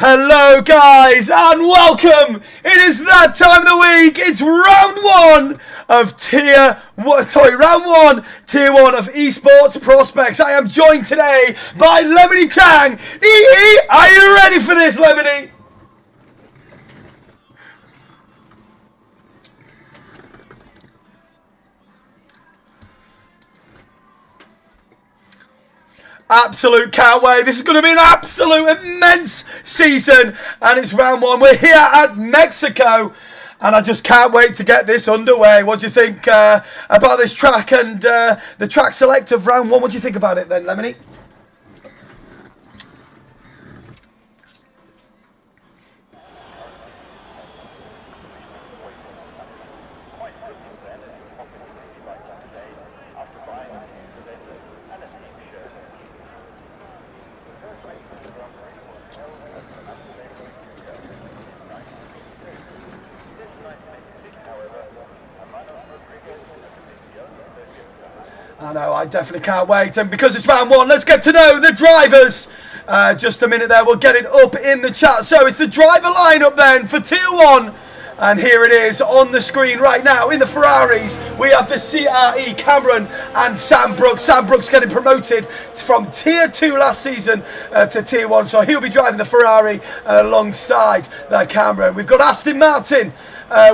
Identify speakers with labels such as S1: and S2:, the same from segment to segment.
S1: Hello guys and welcome! It is that time of the week. It's round one of round one, tier one of esports prospects. I am joined today by Lemony Tang. Are you ready for this, Lemony? Absolute can't wait. This is going to be an absolute immense season, and it's round one. We're here at Mexico, and I just can't wait to get this underway. What do you think about this track and the track select of round one? What do you think about it then, Lemony? I know, I definitely can't wait. And because it's round one, let's get to know the drivers. Just a minute there, we'll get it up in the chat. So it's the driver lineup then for tier one. And here it is on the screen right now in the Ferraris. We have the CRE Cameron and Sam Brooks. Sam Brooks getting promoted from tier 2 last season to tier 1. So he'll be driving the Ferrari alongside Cameron. We've got Aston Martin.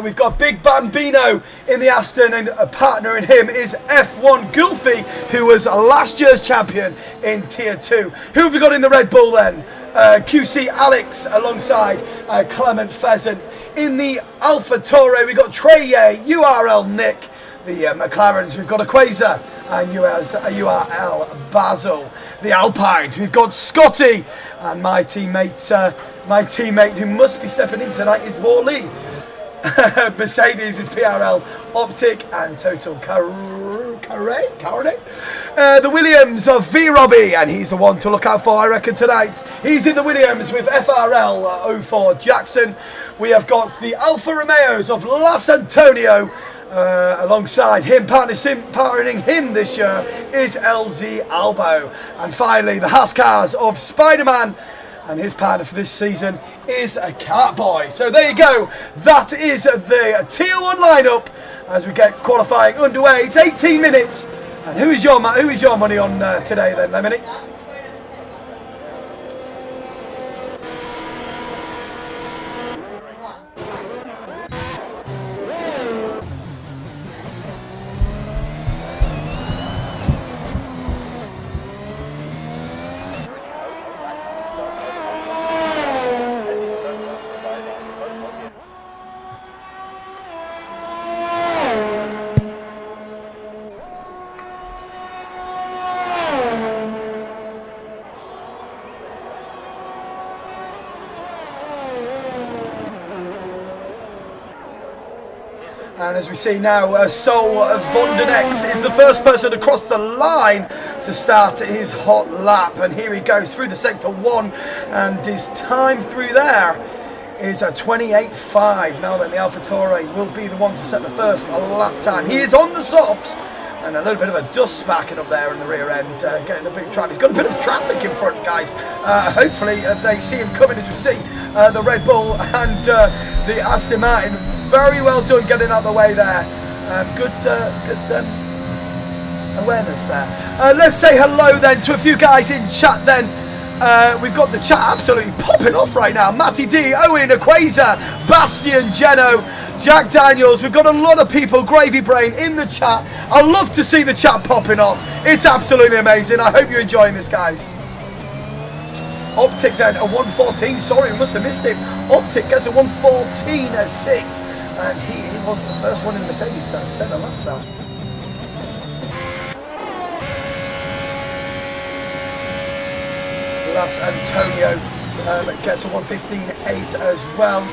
S1: We've got Big Bambino in the Aston, and a partner in him is F1 Gulfi, who was last year's champion in tier 2. Who have we got in the Red Bull then? QC Alex alongside Clement Pheasant. In the Alpha Tauri, we've got Treye, URL Nick. The McLarens, we've got Aquaza and URL Basil. The Alpines, we've got Scotty, and my teammate who must be stepping in tonight is Worley. Mercedes is PRL Optic and Total Carre. The Williams of V Robbie, and he's the one to look out for, I reckon, tonight. He's in the Williams with FRL 04 Jackson. We have got the Alfa Romeos of Los Antonio. Alongside him, partnering him this year is LZ Albo. And finally, the Haas cars of Spider-Man, and his partner for this season is a Catboy. So there you go. That is the tier 1 lineup as we get qualifying underway. It's 18 minutes. And who is your money on today then, Lemony? And as we see now, Sol Vondenex is the first person across the line to start his hot lap. And here he goes through the sector 1, and his time through there is a 28.5. Now then, the AlphaTauri will be the one to set the first lap time. He is on the softs, and a little bit of a dust backing up there in the rear end, getting a big traffic. He's got a bit of traffic in front, guys. Hopefully they see him coming as we see the Red Bull and the Aston Martin. Very well done getting out of the way there. Good awareness there. Let's say hello then to a few guys in chat then. We've got the chat absolutely popping off right now. Matty D, Owen, Aquaza, Bastian, Geno, Jack Daniels. We've got a lot of people, Gravy Brain, in the chat. I love to see the chat popping off. It's absolutely amazing. I hope you're enjoying this, guys. Optic then, a 1:14. Sorry, we must have missed him. Optic gets a 1:14.6. And he was the first one in Mercedes to set a lap time. Las Antonio gets a 1:15.8 as well.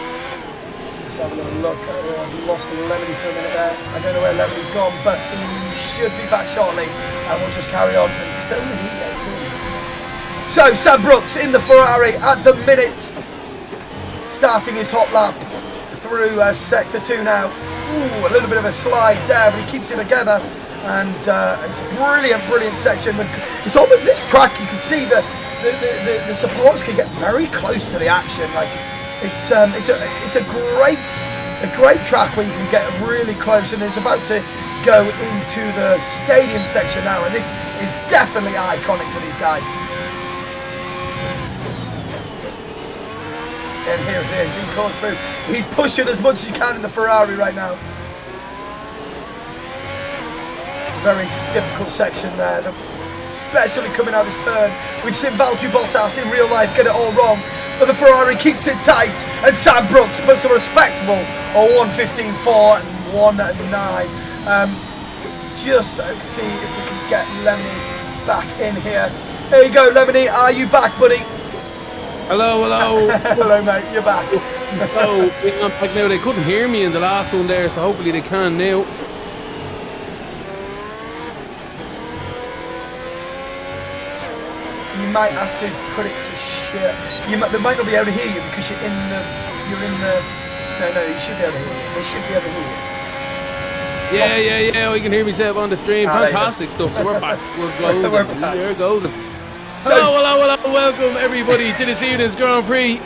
S1: Let's have a little look. I've lost Lemony for a minute there. I don't know where Lemony's gone, but he should be back shortly. And we'll just carry on until he gets in. So, Sam Brooks in the Ferrari at the minute, starting his hot lap through sector 2 now. Ooh, a little bit of a slide there, but he keeps it together. And it's a brilliant section. It's all with this track. You can see the the supports can get very close to the action. Like it's a great track where you can get really close, and it's about to go into the stadium section now, and this is definitely iconic for these guys. And here it is, he comes through. He's pushing as much as he can in the Ferrari right now. Very difficult section there, especially coming out this turn. We've seen Valtteri Bottas in real life get it all wrong, but the Ferrari keeps it tight, and Sam Brooks puts a respectable 1:15.4 and 1:9. Just see if we can get Lemony back in here. There you go, Lemony, are you back, buddy?
S2: Hello, hello.
S1: Hello, mate, you're back.
S2: Oh, I'm back now. They couldn't hear me in the last one there, so hopefully they can now.
S1: You might have to put it to share. They might not be able to hear you because you're in the. No, you should be able to hear you. They should be able to hear you.
S2: Yeah. I can hear myself on the stream. Fantastic stuff. So we're back. We're golden. We're golden. Hello, welcome everybody to this evening's Grand Prix.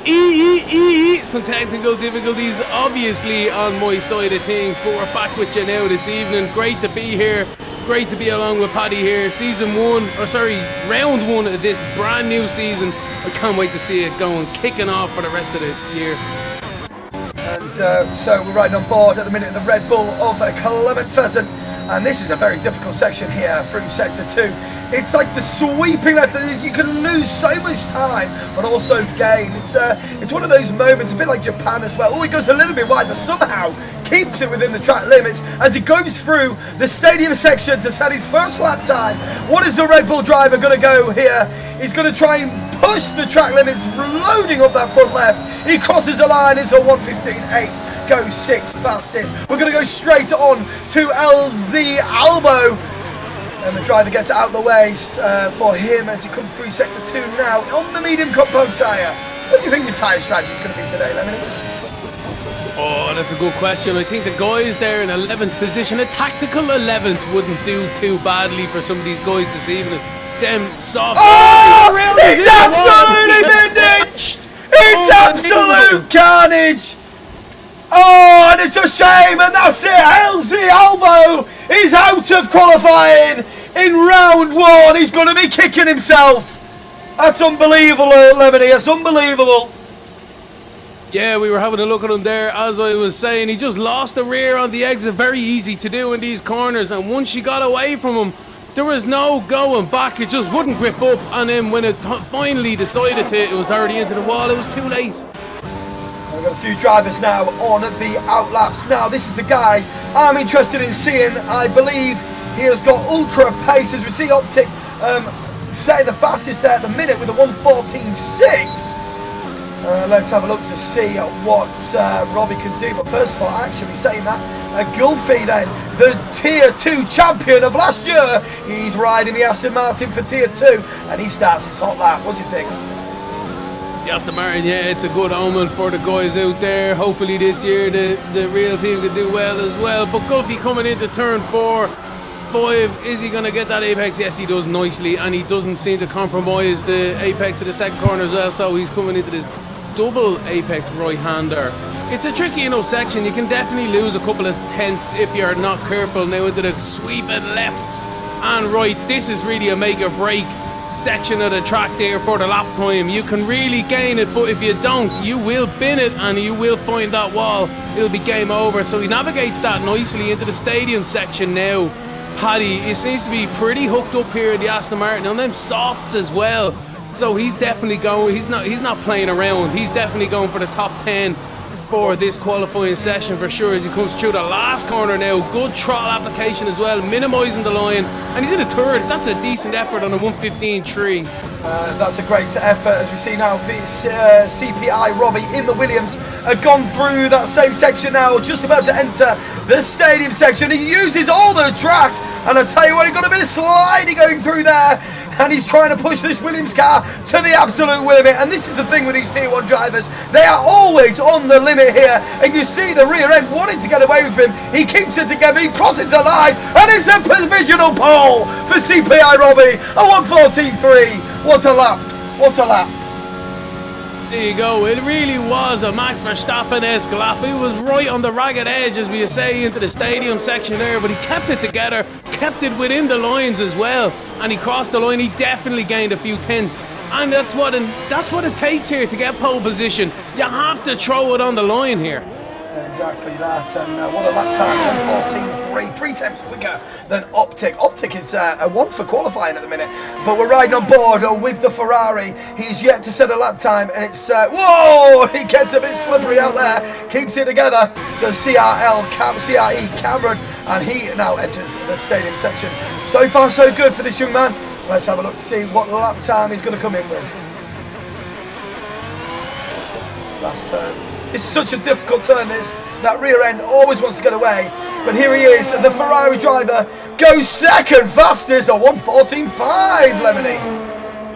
S2: Some technical difficulties obviously on my side of things, but we're back with you now this evening. Great to be here. Great to be along with Paddy here. Round one of this brand new season. I can't wait to see it kicking off for the rest of the year.
S1: And so we're riding on board at the minute in the Red Bull of Clement Pheasant, and this is a very difficult section here through Sector 2. It's like the sweeping left. You can lose so much time, but also gain. It's one of those moments, a bit like Japan as well. Oh, he goes a little bit wide, but somehow keeps it within the track limits as he goes through the stadium section to set his first lap time. What is the Red Bull driver going to go here? He's going to try and push the track limits, loading up that front left. He crosses the line. It's a 1:15.8. Goes 6th fastest. We're going to go straight on to LZ Albo. And the driver gets out of the way for him as he comes through Sector 2 now on the medium compound tyre. What do you think your tyre strategy is going to be today, Lemony?
S2: Oh, that's a good question. I think the guys there in 11th position, a tactical 11th, wouldn't do too badly for some of these guys this evening. Them soft.
S1: Oh! It's absolutely vintage! It's absolute carnage! Oh, and it's a shame, and that's it. LZ Albo is out of qualifying in round one. He's going to be kicking himself. That's unbelievable, Lemony. That's unbelievable.
S2: Yeah, we were having a look at him there. As I was saying, he just lost the rear on the exit. Very easy to do in these corners, and once you got away from him, there was no going back. It just wouldn't grip up, and then when it finally decided to, it was already into the wall. It was too late.
S1: We've got a few drivers now on the outlaps. Now, this is the guy I'm interested in seeing. I believe he has got ultra pace, as we see Optic setting the fastest there at the minute with a 1:14.6. Let's have a look to see what Robbie can do. But first of all, actually saying that, Gulfi then, the Tier 2 champion of last year, he's riding the Aston Martin for Tier 2, and he starts his hot lap. What do you think?
S2: The Aston Martin, yeah, it's a good omen for the guys out there. Hopefully this year the real team can do well as well. But Gulfi coming into turn 4, 5, is he going to get that apex? Yes, he does nicely, and he doesn't seem to compromise the apex of the second corner as well, so he's coming into this double apex right-hander. It's a tricky enough section. You can definitely lose a couple of tenths if you're not careful now into the sweeping left and rights. This is really a make or break section of the track there for the lap time. You can really gain it, but if you don't, you will bin it and you will find that wall. It'll be game over. So he navigates that nicely into the stadium section now. Paddy, it seems to be pretty hooked up here in the Aston Martin on them softs as well. So he's definitely going, he's not playing around. He's definitely going for the top 10 for this qualifying session for sure as he comes through the last corner now. Good throttle application as well, minimising the line, and he's in a third. That's a decent effort on a 1:15.3.
S1: That's a great effort as we see now. CPI Robbie in the Williams gone through that same section now, just about to enter the stadium section. He uses all the track, and I tell you what, he got a bit of sliding going through there. And he's trying to push this Williams car to the absolute limit. And this is the thing with these Tier 1 drivers. They are always on the limit here. And you see the rear end wanting to get away with him. He keeps it together. He crosses the line. And it's a provisional pole for CPI Robbie. A 1:14.3. What a lap What a lap.
S2: There you go. It really was a Max Verstappen-esque lap. He was right on the ragged edge, as we say, into the stadium section there, but he kept it together, kept it within the lines as well, and he crossed the line. He definitely gained a few tenths, and that's what it takes here to get pole position. You have to throw it on the line here.
S1: Exactly that, and what a lap time, 1:14.3, 3 tenths quicker than Optic. Optic is a 1 for qualifying at the minute, but we're riding on board with the Ferrari. He's yet to set a lap time, and it's, whoa, he gets a bit slippery out there, keeps it together, goes CRE Cameron, and he now enters the stadium section. So far so good for this young man. Let's have a look to see what lap time he's going to come in with. Last turn. It's such a difficult turn, this. That rear end always wants to get away. But here he is, the Ferrari driver goes second fastest at 1:14.5, Lemony.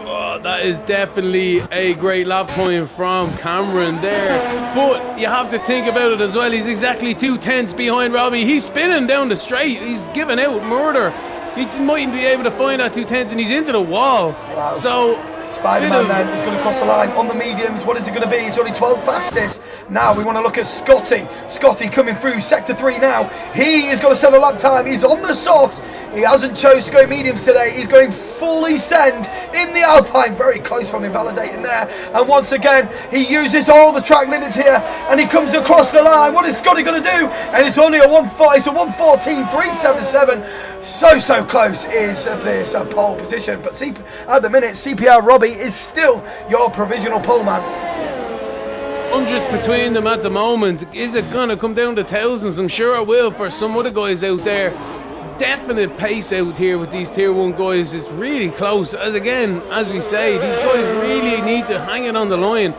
S2: Oh, that is definitely a great lap time from Cameron there. But you have to think about it as well. He's exactly 2 tenths behind Robbie. He's spinning down the straight. He's giving out murder. He mightn't be able to find that 2 tenths, and he's into the wall.
S1: Wow.
S2: So
S1: Spider-Man then is going to cross the line on the mediums. What is it going to be? He's only 12 fastest. Now we want to look at Scotty. Scotty coming through sector 3 now. He is going to set a lap time. He's on the softs. He hasn't chose to go mediums today. He's going fully send in the Alpine. Very close from invalidating there. And once again, he uses all the track limits here, and he comes across the line. What is Scotty going to do? And it's only a 1:14.377. So close is this pole position. But at the minute, CPR Robbie is still your provisional pole man.
S2: Hundreds between them at the moment. Is it going to come down to thousands? I'm sure it will for some other guys out there. Definite pace out here with these tier 1 guys. It's really close. As we say, these guys really need to hang it on the line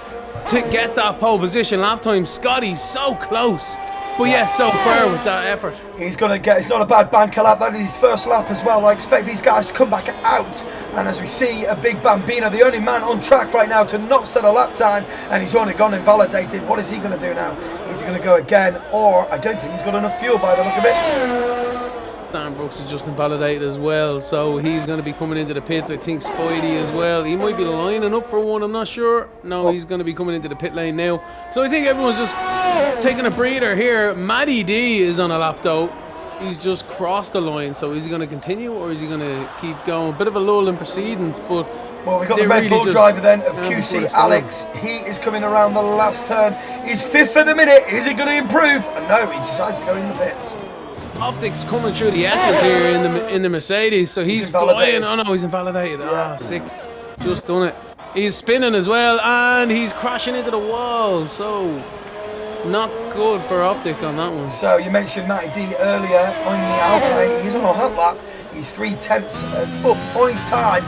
S2: to get that pole position lap time. Scotty, so close, but yet so far with that effort.
S1: He's going to get, it's not a bad banker lap, that is his first lap as well. I expect these guys to come back out, and as we see, a big Bambino, the only man on track right now to not set a lap time, and he's only gone invalidated. What is he going to do now? Is he going to go again, or I don't think he's got enough fuel by the look of it.
S2: Dan Brooks is just invalidated as well, so he's going to be coming into the pits. I think Spidey as well. He might be lining up for one, I'm not sure. No, he's going to be coming into the pit lane now. So I think everyone's just taking a breather here. Matty D is on a lap though. He's just crossed the line, so is he going to continue or is he going to keep going? Bit of a lull in proceedings, but
S1: well, we've got the Red Bull driver then of QC, Alex. He is coming around the last turn. He's 5th at the minute. Is he going to improve? No, he decides to go in the pits.
S2: Optics coming through the S's here in the Mercedes, so he's flying. Oh no, he's invalidated. Ah, sick. Just done it. He's spinning as well, and he's crashing into the wall. So not good for Optic on that one.
S1: So you mentioned Matty D earlier on the Alpine. He's on a hot lap. He's 3 tenths up on his time.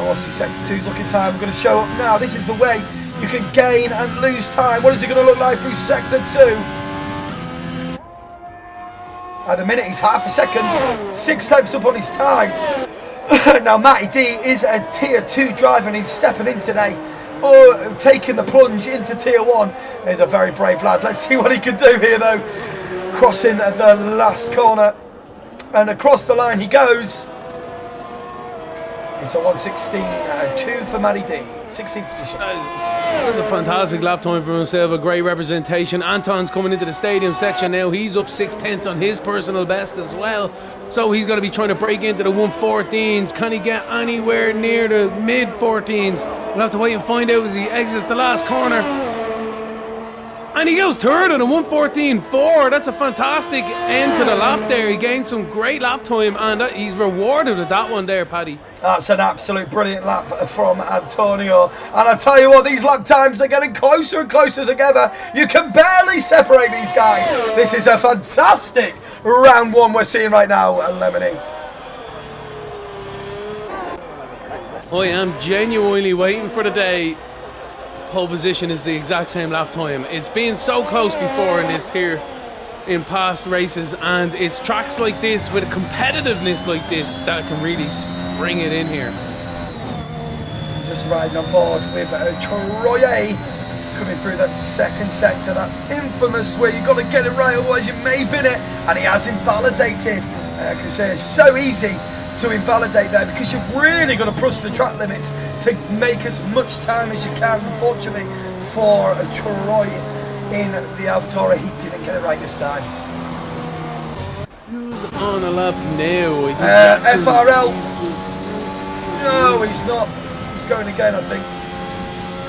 S1: What's his sector 2's looking time? We're going to show up now. This is the way you can gain and lose time. What is it going to look like through sector 2? At the minute, he's half a second, 6 tenths up on his time. Now, Matty D is a tier 2 driver, and he's stepping in today, or taking the plunge into tier 1. He's a very brave lad. Let's see what he can do here, though. Crossing the last corner, and across the line he goes. It's a 1:16.2 for Matty D, 16th position.
S2: That was a fantastic lap time for himself, a great representation. Anton's coming into the stadium section now. He's up 6 tenths on his personal best as well. So he's going to be trying to break into the 1:14s. Can he get anywhere near the mid-14s? We'll have to wait and find out as he exits the last corner. And he goes third on a 1:14.4. That's a fantastic end to the lap there. He gained some great lap time, and he's rewarded with that one there, Paddy.
S1: That's an absolute brilliant lap from Antonio. And I tell you what, these lap times are getting closer and closer together. You can barely separate these guys. This is a fantastic round 1 we're seeing right now, Lemony.
S2: I am genuinely waiting for the day pole position is the exact same lap time. It's been so close before in this tier in past races, and it's tracks like this with a competitiveness like this that can really bring it in here.
S1: Just riding on board with Troye coming through that second sector, that infamous where you've got to get it right, otherwise you may bin it, and he has invalidated. I can say it's so easy to invalidate there, because you've really got to push the track limits to make as much time as you can. Unfortunately for Troy in the Alvatora, he didn't get it right this time.
S2: Who's on a lap now?
S1: FRL. No, he's not. He's going again, I think.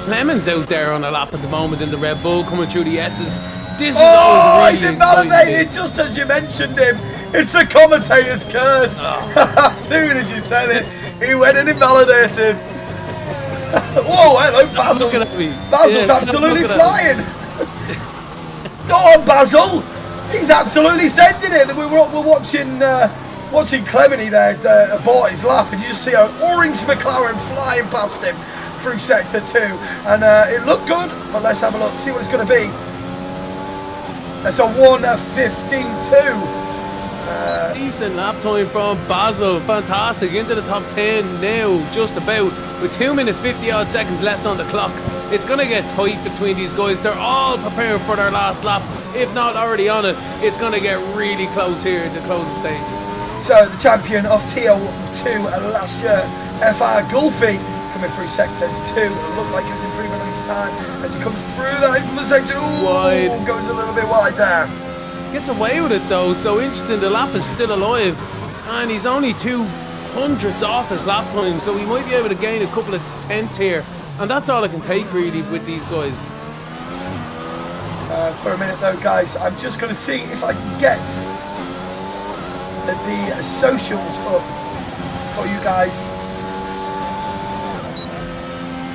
S2: Lemon's out there on a lap at the moment in the Red Bull, coming through the S's. This is
S1: Oh,
S2: always
S1: he's
S2: really
S1: invalidated
S2: exciting.
S1: just as you mentioned him. It's the commentator's curse. As soon as you said it, he went and invalidated. Whoa, hello, Basil.
S2: Looking at me.
S1: Basil's
S2: Yeah,
S1: absolutely
S2: looking at
S1: flying. Go on, Basil. He's absolutely sending it. We're watching Clemeny there abort his lap, and you just see an orange McLaren flying past him through sector 2, and it looked good, but let's have a look, see what it's going to be. It's a 1:15.2.
S2: Decent lap time from Basil, fantastic, into the top 10 now, just about, with 2 minutes 50 odd seconds left on the clock. It's going to get tight between these guys. They're all preparing for their last lap, if not already on it. It's going to get really close here at the closing stages.
S1: So the champion of TL2 last year, FR Gulfi, coming through sector 2. It looked like he was improving on his time as he comes through that infamous section. Ooh,
S2: Wide.
S1: goes a little bit wide there.
S2: Gets away with it though, so interesting, the lap is still alive, and he's only 2/100ths off his lap time, so he might be able to gain a couple of tenths here, and that's all I can take really with these guys.
S1: For a minute though, guys, I'm just going to see if I can get the socials up for you guys.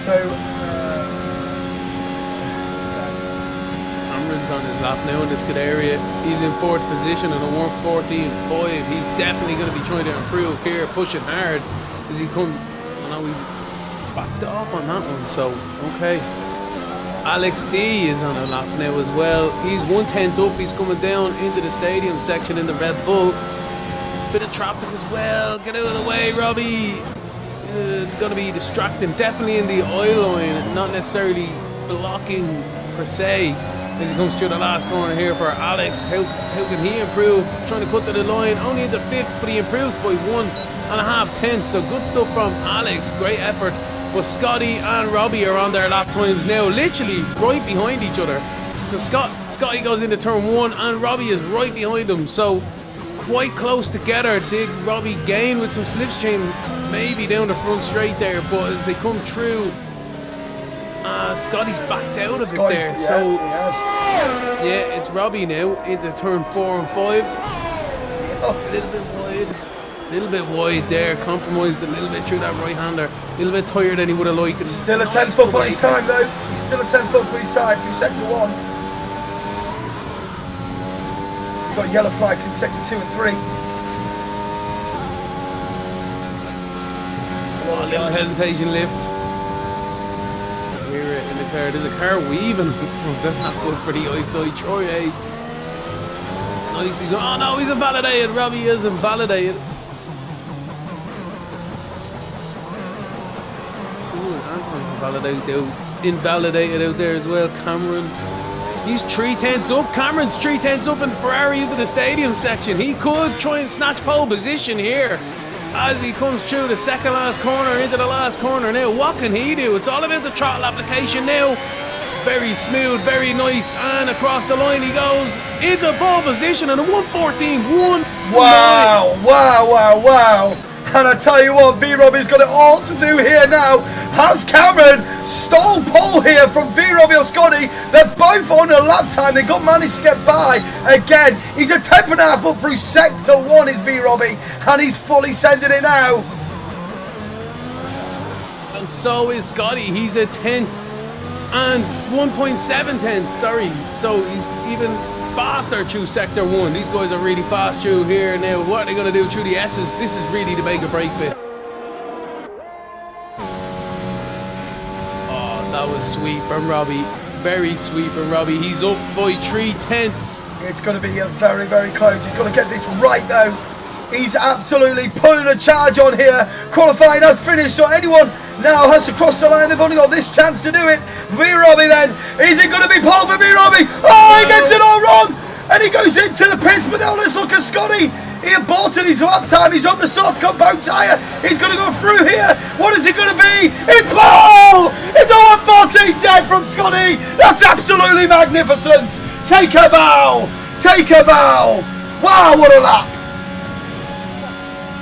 S1: So
S2: Cameron's on his lap now in this good area. He's in 4th position in a 1:14.5. He's definitely going to be trying to improve here, pushing hard as he comes. I know he's backed off on that one, so okay. Alex D is on a lap now as well. He's 1/10 up. He's coming down into the stadium section in the Red Bull. Bit of traffic as well. Get out of the way, Robbie. Going to be distracting. Definitely in the eye line, not necessarily blocking per se. As he comes through the last corner here for Alex. How can he improve? Trying to cut to the line. Only into 5th, but he improves by 1.5 tenths. So good stuff from Alex. Great effort. But Scotty and Robbie are on their lap times now, literally right behind each other. So Scotty goes into turn 1 and Robbie is right behind him. So quite close together. Did Robbie gain with some slipstream maybe down the front straight there, but as they come through, Scotty's backed out of it there.
S1: Yeah,
S2: So
S1: he has.
S2: yeah, it's Robbie now into turn 4 and 5. A little bit wide there, compromised a little bit through that right-hander. A little bit tired than he would have liked.
S1: Still a 10th up on his time though. He's still a 10th up on his side through sector 1. We've got yellow flags in sector 2 and 3.
S2: Oh, a little hesitation lift. Here in the car, there's a car weaving. That's not good for the eyesight. Troy, nicely done. Oh no, he's invalidated. Robbie is invalidated. Invalidated out there as well. Cameron, he's 3/10 up. Cameron's 3/10 up in the Ferrari into the stadium section. He could try and snatch pole position here as he comes through the second last corner into the last corner now. What can he do? It's all about the throttle application now. Very smooth, very nice, and across the line he goes into pole position and a 1:14.1.
S1: Wow, wow, wow, wow. And I tell you what, V-Robbie's got it all to do here now. Has Cameron stole pole here from V-Robbie or Scotty? They're both on a lap time. They got managed to get by again. He's a 10.5 up through sector 1 is V-Robbie, and he's fully sending it now.
S2: And so is Scotty. He's a 10th and 1.7 tenths. Sorry. So he's even faster through sector 1. These guys are really fast through here now. What are they going to do through the S's? This is really the make or break bit. Oh, that was sweet from Robbie. Very sweet from Robbie. He's up by 3/10.
S1: It's going to be very, very close. He's got to get this right though. He's absolutely pulling a charge on here. Qualifying has finished, so anyone now has to cross the line. They've only got this chance to do it. V-Robbie then. Is it going to be pole for V-Robbie? Oh, he gets it all wrong. And he goes into the pits, but now let's look at Scotty. He aborted his lap time. He's on the soft compound tyre. He's going to go through here. What is it going to be? It's Paul! It's a 114 dead from Scotty. That's absolutely magnificent. Take a bow. Take a bow. Wow, what a lap.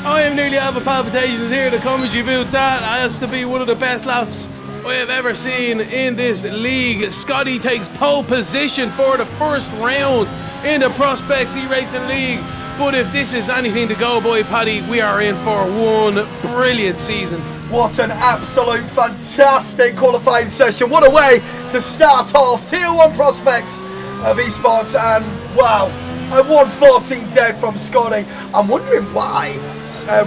S2: I am nearly having palpitations here to comment you about that. It has to be one of the best laps I have ever seen in this league. Scotty takes pole position for the first round in the Prospects eRacing League. But if this is anything to go by, Paddy, we are in for one brilliant season.
S1: What an absolute fantastic qualifying session. What a way to start off Tier 1 Prospects of esports. And wow, a 114 dead from Scotty. I'm wondering why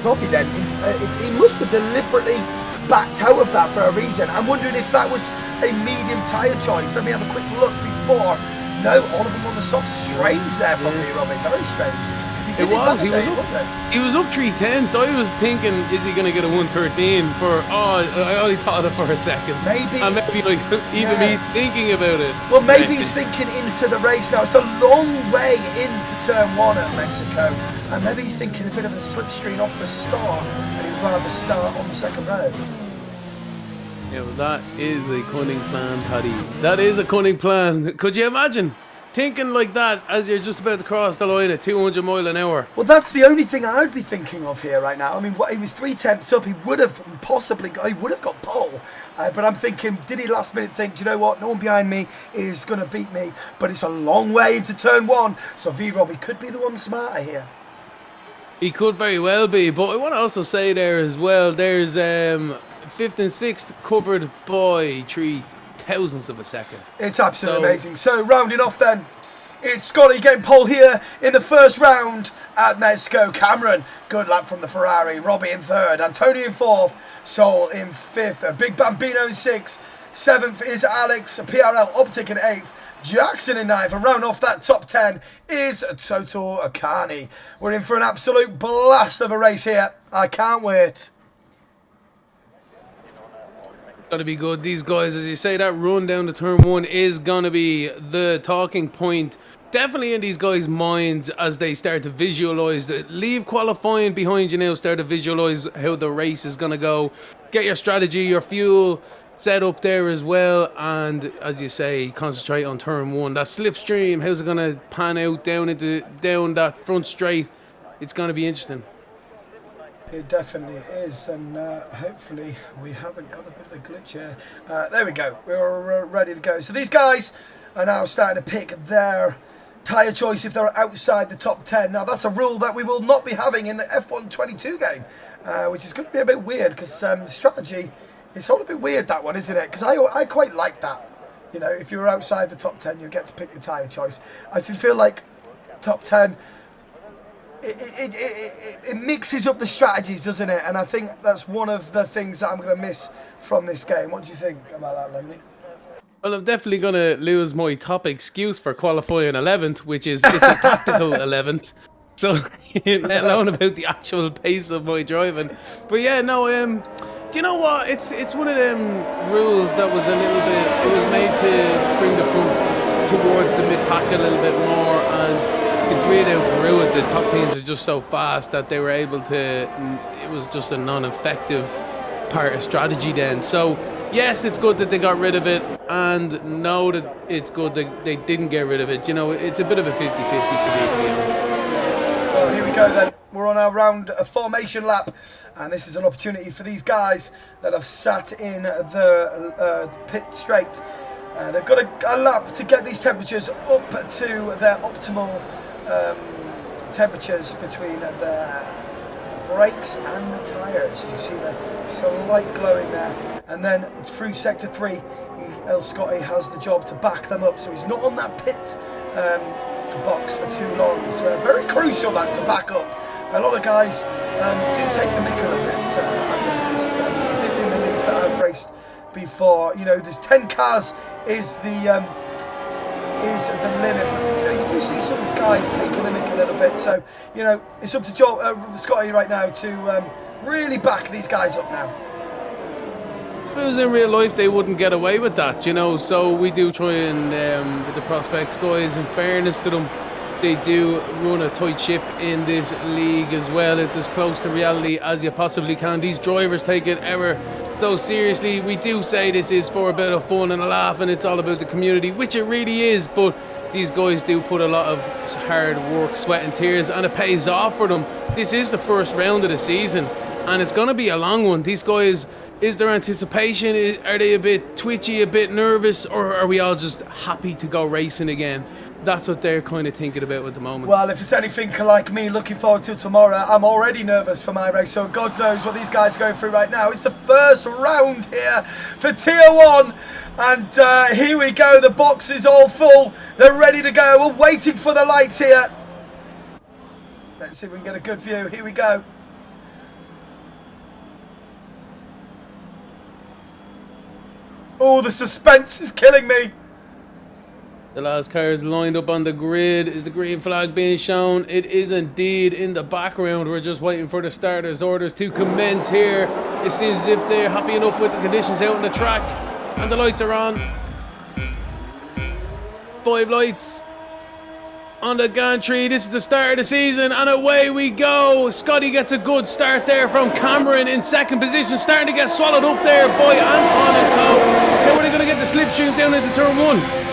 S1: Robbie then, he must have deliberately backed out of that for a reason. I'm wondering if that was a medium tyre choice. Let me have a quick look before. No, all of them on the soft. Strange there from me, Robbie. Very strange. He
S2: was up 3 tenths. I was thinking, is he going to get a 113 for, I only thought of it for a second.
S1: Maybe.
S2: And maybe like, even me thinking about it.
S1: Well, maybe he's thinking into the race now. It's a long way into turn 1 at Mexico. And maybe he's thinking a bit of a slipstream off the start. And he'd rather start on the second row.
S2: Yeah, well, that is a cunning plan, Paddy. That is a cunning plan. Could you imagine thinking like that as you're just about to cross the line at 200 miles an hour?
S1: Well, that's the only thing I would be thinking of here right now. I mean, he was 3 tenths up. He would have possibly got pole. But I'm thinking, did he last minute think, do you know what? No one behind me is going to beat me. But it's a long way into turn 1. So V-Robbie could be the one smarter here.
S2: He could very well be. But I want to also say there as well, there's 5th and 6th covered by 3 thousandths of a second.
S1: It's absolutely amazing. So rounding off then, it's Scotty getting pole here in the first round at Mexico. Cameron, good lap from the Ferrari. Robbie in 3rd, Antonio in 4th, Sol in 5th, Big Bambino in 6th, 7th is Alex, PRL Optic in 8th, Jackson in 9th, and round off that top 10 is Toto Akani. We're in for an absolute blast of a race here. I can't wait.
S2: Gotta be good. These guys, as you say, that run down to turn 1 is gonna be the talking point. Definitely in these guys' minds as they start to visualise. Leave qualifying behind you now. Start to visualise how the race is gonna go. Get your strategy, your fuel set up there as well. And as you say, concentrate on turn 1. That slipstream, how's it gonna pan out down that front straight? It's gonna be interesting.
S1: It definitely is, and hopefully we haven't got a bit of a glitch here. There we go, we're ready to go. So these guys are now starting to pick their tyre choice if they're outside the top 10. Now that's a rule that we will not be having in the F1 22 game, which is going to be a bit weird because strategy is all a bit weird, that one, isn't it? Because I quite like that. You know, if you're outside the top 10, you get to pick your tyre choice. I feel like top 10... It mixes up the strategies, doesn't it? And I think that's one of the things that I'm going to miss from this game. What do you think about that, Lemony?
S2: Well, I'm definitely going to lose my top excuse for qualifying 11th, which is it's a tactical 11th. So, let alone about the actual pace of my driving. But yeah, no, do you know what? It's one of them rules that was a little bit, it was made to bring the front towards the mid-pack a little bit more, and the grid outgrew it. The top teams are just so fast that they were able to, it was just a non-effective part of strategy then. So yes, it's good that they got rid of it, and no, that it's good that they didn't get rid of it. You know, it's a bit of a 50-50 for me, to be honest.
S1: Well, here we go then. We're on our round formation lap, and this is an opportunity for these guys that have sat in the pit straight. They've got a lap to get these temperatures up to their optimal temperatures between the brakes and the tyres. You see the slight glowing there. And then through sector 3, El Scotty has the job to back them up. So he's not on that pit box for too long. It's very crucial that to back up. A lot of guys do take the mick a little bit, I've noticed, in the leagues that I've raced before. You know, there's 10 cars is the limit, but you know, you do see some guys taking the mick a little bit. So you know, it's up to Scotty right now to really back these guys up now.
S2: If it was in real life, they wouldn't get away with that, you know. So we do try and with the Prospects guys, in fairness to them, they do run a tight ship in this league as well. It's as close to reality as you possibly can. These drivers take it ever so seriously. We do say this is for a bit of fun and a laugh, and it's all about the community, which it really is, but these guys do put a lot of hard work, sweat and tears, and it pays off for them. This is the first round of the season, and it's going to be a long one. These guys, is there anticipation? Are they a bit twitchy, a bit nervous, or are we all just happy to go racing again? That's what they're kind of thinking about at the moment.
S1: Well, if it's anything like me looking forward to tomorrow, I'm already nervous for my race, so God knows what these guys are going through right now. It's the first round here for Tier 1, and here we go. The box is all full. They're ready to go. We're waiting for the lights here. Let's see if we can get a good view. Here we go. Oh, the suspense is killing me.
S2: The last car is lined up on the grid. Is the green flag being shown? It is indeed in the background. We're just waiting for the starters' orders to commence here. It seems as if they're happy enough with the conditions out on the track. And the lights are on. 5 lights on the gantry. This is the start of the season, and away we go. Scotty gets a good start there from Cameron in second position, starting to get swallowed up there by Anton and co. How are they going to get the slipstream down into turn 1?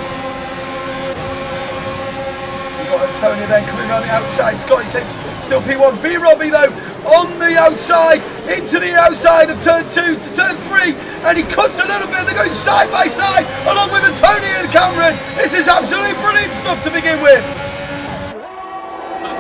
S1: Tony then coming around the outside. Scotty takes still P1. V Robbie though on the outside, into the outside of turn 2 to turn 3, and he cuts a little bit. They're going side by side along with the Tony and Cameron. This is absolutely brilliant stuff to begin with.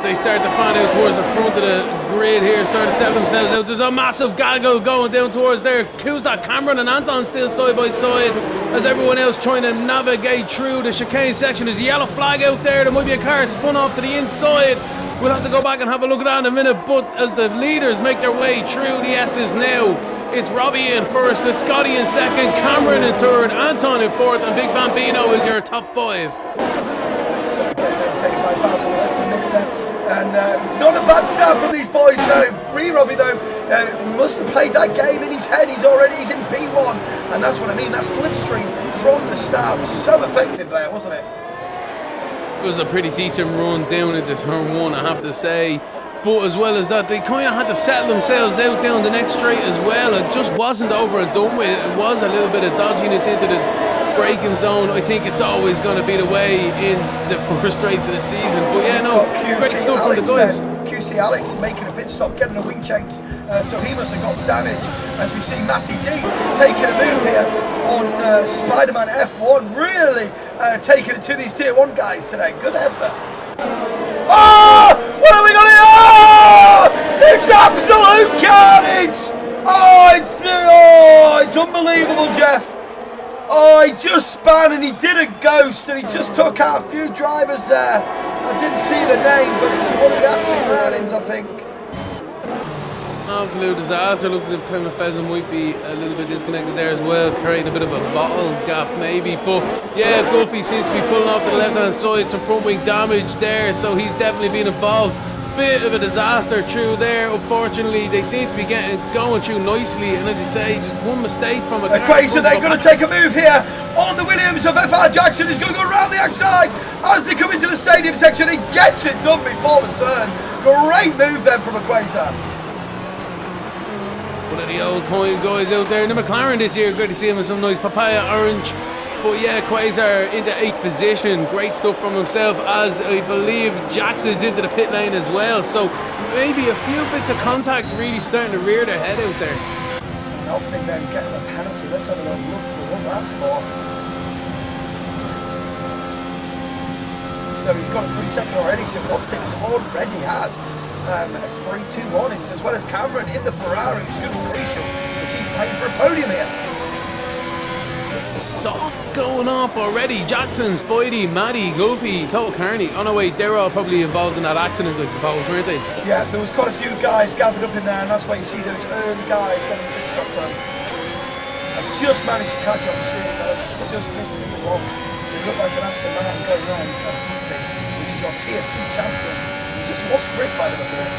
S2: They start to fan out towards the front of the grid here, start to step themselves out. There's a massive gaggle going down towards there. Kuzda, Cameron and Anton still side by side as everyone else trying to navigate through the chicane section. There's a yellow flag out there. There might be a car spun off to the inside. We'll have to go back and have a look at that in a minute. But as the leaders make their way through the S's now, it's Robbie in first, with Scotty in second, Cameron in third, Anton in fourth, and Big Bambino is your top 5.
S1: So taken by Basil at the minute there. And not a bad start from these boys. So Free Robbie though must have played that game in his head. He's in P1, and that's what I mean. That slipstream from the start was so effective there, wasn't it?
S2: It was a pretty decent run down into turn 1, I have to say. But as well as that, they kind of had to settle themselves out down the next straight as well. It just wasn't over and done with. It was a little bit of dodginess into the braking zone. I think it's always going to be the way in the first straights of the season. But yeah, no, great stuff from the guys.
S1: QC Alex making a pit stop, getting a wing change, so he must have got damage. As we see Matty D taking a move here on Spider-Man F1, really taking it to these Tier 1 guys today. Good effort. Oh! What have we got here? Oh! It's absolute carnage! It's unbelievable, Jeff. Oh, he just span and he did a ghost, and he just took out a few drivers there. I didn't see the name, but it's one of the Aston Martins, I think.
S2: Absolute disaster. Looks as if Clement Pheasant might be a little bit disconnected there as well, creating a bit of a bottle gap maybe. But yeah, Guffey seems to be pulling off to the left hand side, some front wing damage there, so he's definitely been involved. Bit of a disaster through there. Unfortunately, they seem to be going through nicely, and as you say, just one mistake from a car.
S1: So they're going to take a move here on the Williams of FR Jackson. Is going to go around the outside as they come into the stadium section. He gets it done before the turn. Great move then from Quasar.
S2: One of the old time guys out there in the McLaren this year. Great to see him with some nice papaya orange. But yeah, Quasar into 8th position. Great stuff from himself, as I believe Jackson's into the pit lane as well. So maybe a few bits of contact really starting to rear their head out there.
S1: Optic then getting a penalty. Let's have a little look for what that's for. So he's got a 3-second already. So Optic has already had 3-2 warnings, as well as Cameron in the Ferrari, which is going to be crucial because he's fighting for a podium here.
S2: So what's going off already? Jackson, Spidey, Maddie, Goofy, Total Carney. Oh no wait, they were all probably involved in that accident, I suppose, weren't they?
S1: Yeah, there was quite a few guys gathered up in there, and that's why you see those early guys getting a bit stuck though. I just managed to catch on the screen, but I just missed the blocks. It looked like an Aston Martin going around Goofy, which is our Tier 2 champion. He just lost grip by the look of it.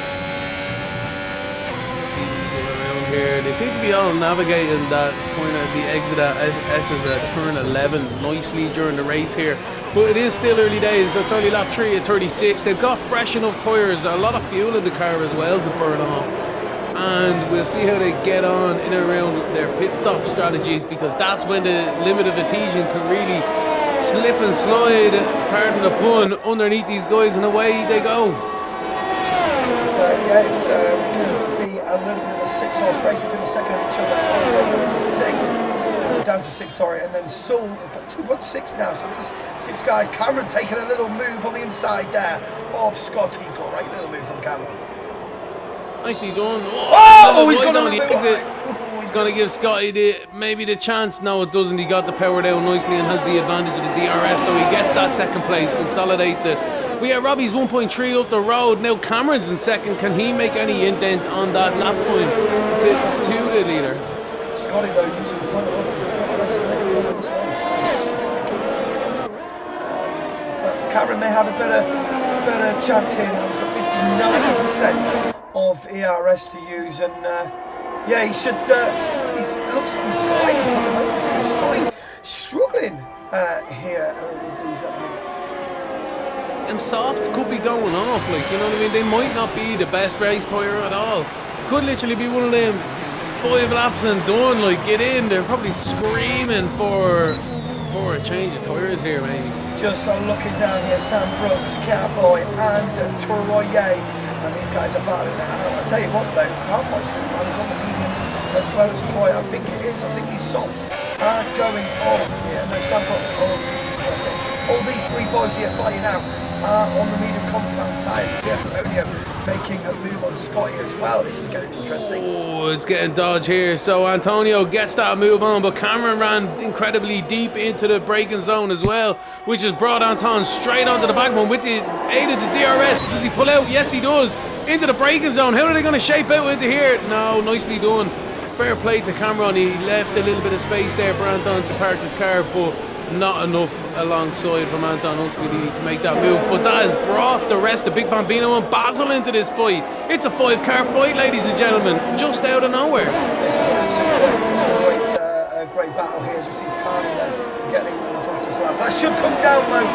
S2: Here. They seem to be all navigating that point of the exit at S's at turn 11 nicely during the race here. but it is still early days. So it's only lap 3 at 36. They've got fresh enough tyres, a lot of fuel in the car as well to burn off. And we'll see how they get on in and around their pit stop strategies, because that's when the limit of adhesion can really slip and slide, pardon the pun, underneath these guys, and away they go.
S1: Yeah, it's going to be a little bit of a 6-horse race between the second and each other. Down to 6, sorry, and then Sul 2.6 now. So these 6 guys. Cameron taking a little move on the inside there of Scotty. Great little move from Cameron.
S2: Nicely done.
S1: Oh, he's got a little bit wide.
S2: He's going to give Scotty maybe the chance. No, it doesn't. He got the power down nicely and has the advantage of the DRS, so he gets that second place, consolidates it. But yeah, Robbie's 1.3 up the road. Now Cameron's in second. Can he make any indent on that lap time to the leader?
S1: Scotty, though, using quite a lot of his DRS on this race. But Cameron may have a better chance here now. He's got 59% of ERS to use, and yeah, he should. It looks like he's slightly struggling here with these at the minute.
S2: And soft could be going off, like, you know what I mean? They might not be the best race tyre at all. Could literally be one of them 5 laps and done, like, get in. They're probably screaming for a change of tyres here, maybe.
S1: Just looking down here, Sam Brooks, Cowboy, and Troye. And these guys are battling it. And I'll tell you what though, Cowboy's doing well. He's on the mediums as well as Troy. I think it is. I think he's soft. Going off here. No, Sam Brooks all these 3 boys here fighting out on the medium compound tyres. Antonio making a move on Scotty as well. This is getting interesting.
S2: Oh, it's getting dodge here. So Antonio gets that move on, but Cameron ran incredibly deep into the braking zone as well, which has brought Anton straight onto the back one with the aid of the DRS. Does he pull out? Yes, he does. Into the braking zone. How are they going to shape out into here? No, nicely done. Fair play to Cameron. He left a little bit of space there for Anton to park his car, but not enough alongside from Anton ultimately to make that move. But that has brought the rest of Big Bambino and Basil into this fight. It's a 5-car fight, ladies and gentlemen, just out of nowhere.
S1: This is a great battle here as we see Carney getting on the fastest lap. That should come down though.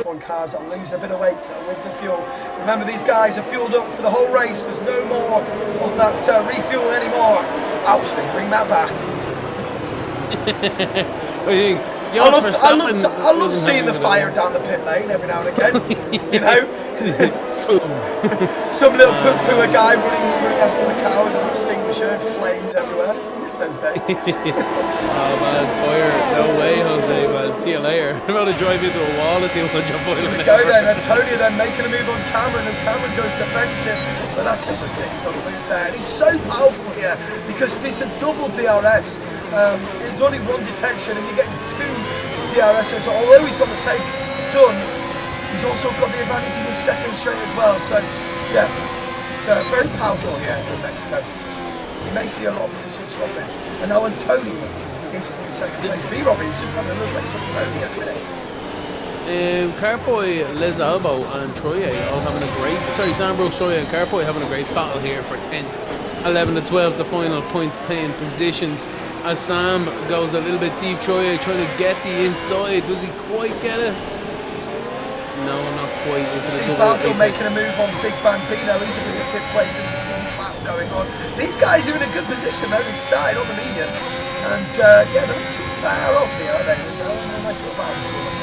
S1: F1 cars that lose a bit of weight with the fuel. Remember, these guys are fueled up for the whole race. There's no more of that refuel anymore. Ouch, they bring that back. I love seeing the fire down the pit lane every now and again. You know, some little poo-pooer guy running after the car with an extinguisher, flames everywhere. Miss those days.
S2: Oh man, fire! No way, Jose, man. See you later. I'm about to drive into a wall at the much of boiling.
S1: Here we go then. Antonio then making a move on Cameron, and Cameron goes defensive, but that's just a sick little move there. And he's so powerful here because this is a double DRS. It's only 1 detection and you're getting 2 DRSs. So although he's got the take done, he's also got the advantage in his second straight as well. So yeah, it's very powerful here in Mexico. You may see a lot of position swapping. And now Antonio is in second place. B-Robbie is just having a little race on his own here at the minute.
S2: Carboy, Les Albo and Troye all having a great, Sam Brooks, Troye and Carboy having a great battle here for 10th, 11 to 12, the final points paying positions. As Sam goes a little bit deep, Troye trying to get the inside. Does he quite get it? No, not quite.
S1: See Basil making a move on Big Bambino. He's in a 5th place as we see this battle going on. These guys are in a good position though. They've started on the mediums. And yeah, they're not too far off here, are they? Nice little battle between them.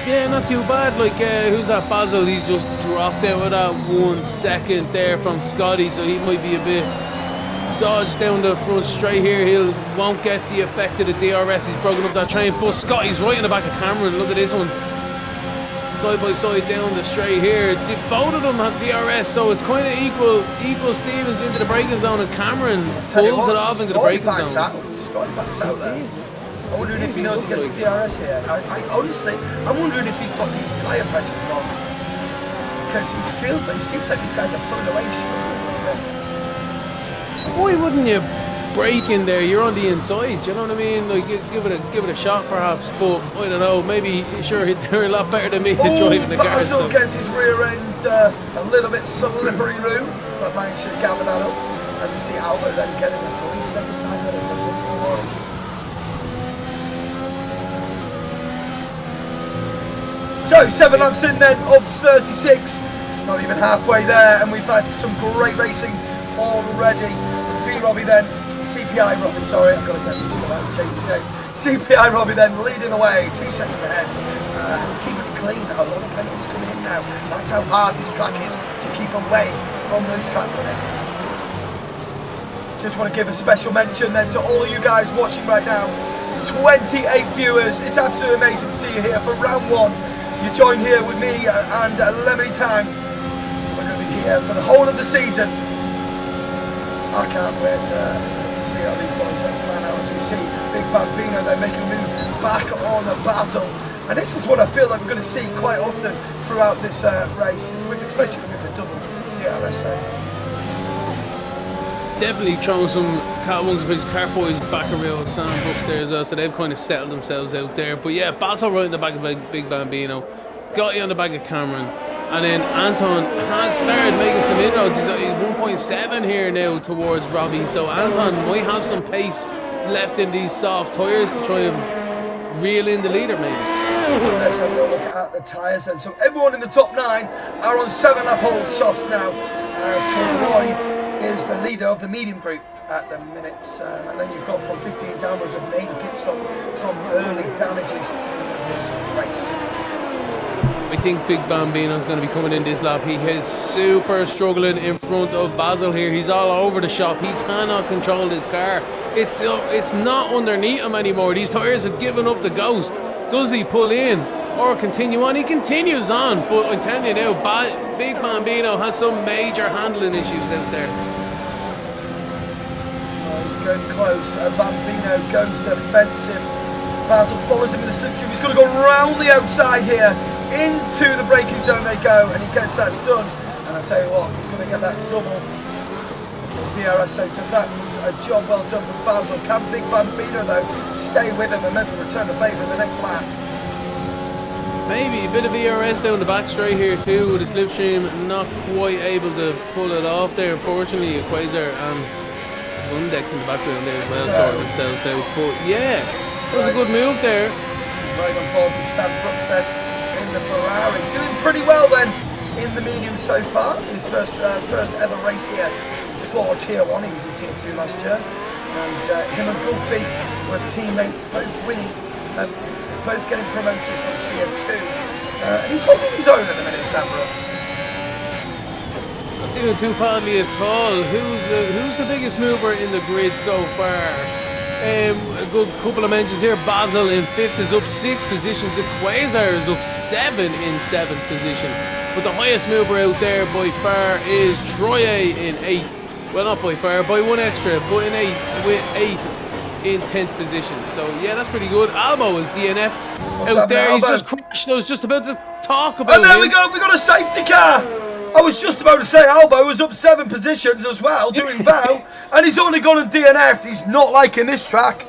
S2: Yeah, not too bad. Like, who's that? Basil? He's just dropped out of that 1 second there from Scotty, so he might be a bit dodged down the front straight here. He won't get the effect of the DRS. He's broken up that train. But Scotty's right in the back of Cameron. Look at this one. Side by side down the straight here. Both of them have DRS, so it's kind of equal Stevens into the braking zone, and Cameron pulls it off into the braking zone.
S1: Scotty backs out there. I'm wondering if he knows he gets the DRS here. Honestly, I'm wondering if he's got these tyre pressures wrong. Because it seems like these guys are pulling away struggling a little bit.
S2: Why wouldn't you break in there? You're on the inside, you know what I mean? Like, give it a shot perhaps, but I don't know, maybe sure they're a lot better than me driving the car.
S1: Basil gets his rear end a little bit slippery room, but managed to gather that up. As we see Albert then getting the 42nd time that it was. So 7 laps in then of 36, not even halfway there, and we've had some great racing already. V-Robbie then, CPI Robbie, sorry, I've got to get used to that, it's changed his name. CPI Robbie then leading the way, 2 seconds ahead, keeping it clean. A lot of penalties coming in now. That's how hard this track is to keep away from those track limits. Just want to give a special mention then to all of you guys watching right now. 28 viewers, it's absolutely amazing to see you here for round 1. You join here with me and Lemony Tang. We're going to be here for the whole of the season. I can't wait to see how these boys plan out. As we see Big Bambino, they're making a move back on Basil. And this is what I feel like we're going to see quite often throughout this race, especially with a double DRS.
S2: Definitely throwing some Cat1s for his Carboys back around Sandbrook there as well, so they've kind of settled themselves out there. But yeah, Basil right in the back of Big Bambino, Gotti on the back of Cameron, and then Anton has started making some inroads. He's 1.7 here now towards Robbie, so Anton might have some pace left in these soft tyres to try and reel in the leader, maybe.
S1: Let's have a look at the tyres then. So everyone in the top 9 are on 7-lap old softs now. Roy is the leader of the medium group at the minutes, and then you've got from 15 downwards have made a pit stop from early damages in this race.
S2: I think Big Bambino's going to be coming in this lap. He is super struggling in front of Basil here. He's all over the shop. He cannot control this car. It's not underneath him anymore. These tyres have given up the ghost. Does he pull in or continue on? He continues on, but I'm telling you now, Big Bambino has some major handling issues out there.
S1: He's going close. Bambino goes defensive. Basil follows him in the slipstream. He's going to go round the outside here. Into the braking zone they go, and he gets that done. And I tell you what, he's going to get that double DRS zone. So that was a job well done from Basil. Can Big Bambino though stay with him and maybe return the favour in the next lap?
S2: Maybe a bit of ERS down the back straight here too with the slipstream, not quite able to pull it off there. Unfortunately, Quasar and Bundex in the background there as well, sorting themselves out. But yeah, that was a good move there.
S1: Right on board with Sam Brookstead in the Ferrari. Doing pretty well then in the medium so far. His first ever race here for Tier 1. He was in Tier 2 last year. And him and Gulfi were teammates, both winning. Both getting promoted from Tier 2. And he's holding his own at the minute, Sam Brooks.
S2: Not doing too badly at all. Who's the biggest mover in the grid so far? A good couple of mentions here. Basil in 5th is up 6 positions. Quasar is up 7 in 7th position. But the highest mover out there by far is Troye in 8th. Well, not by far, by 1 extra, but in 8th with 8 in 10th position. So yeah, that's pretty good. Albo is DNF out there. He's just crashed. I was just about to talk about it.
S1: And there we got a safety car. I was just about to say Albo was up 7 positions as well, doing well, and he's only gone and DNF'd. He's not liking this track.